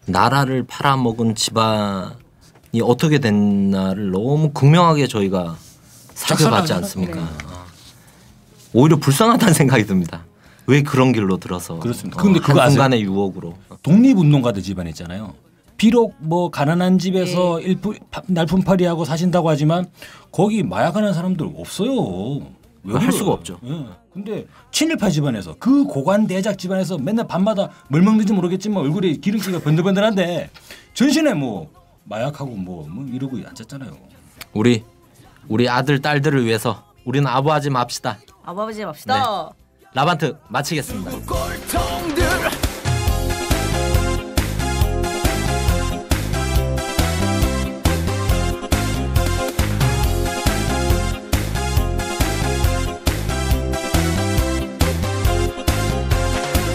나라를 팔아먹은 집안이 어떻게 됐나를 너무 극명하게 저희가 살펴봤지 않습니까? 네. 오히려 불쌍하다는 생각이 듭니다. 왜 그런 길로 들어서 그렇습니다. 근데 그거 한순간의 유혹으로 독립운동가들 집안 있잖아요. 비록 뭐 가난한 집에서 날품팔이하고 사신다고 하지만 거기 마약하는 사람들 없어요. 할 수가 없죠. 근데 친일파 집안에서 그 고관 대작 집안에서 맨날 밤마다 뭘 먹는지 모르겠지만 얼굴에 기름기가 번들번들한데 전신에 뭐 마약하고 뭐 이러고 앉았잖아요. 우리 아들 딸들을 위해서 우리는 아부하지 맙시다. 아부하지 맙시다. 네. 라반트 마치겠습니다.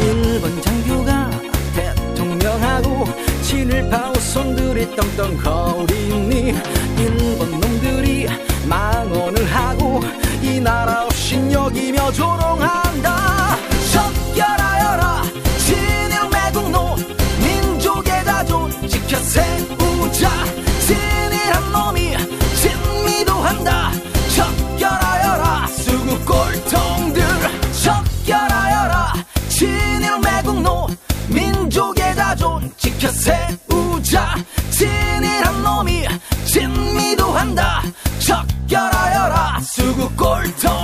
일본 장교가 대통령하고 친일파 후손들이 떵떵거리니 일본 놈들이 망언을 하고 이 나라 없인 여기며 조롱한다. 적결하여라 진일 매국노 일으켜 세우자. 진이란 놈이 진미도 한다. 척결하여라 수구 꼴통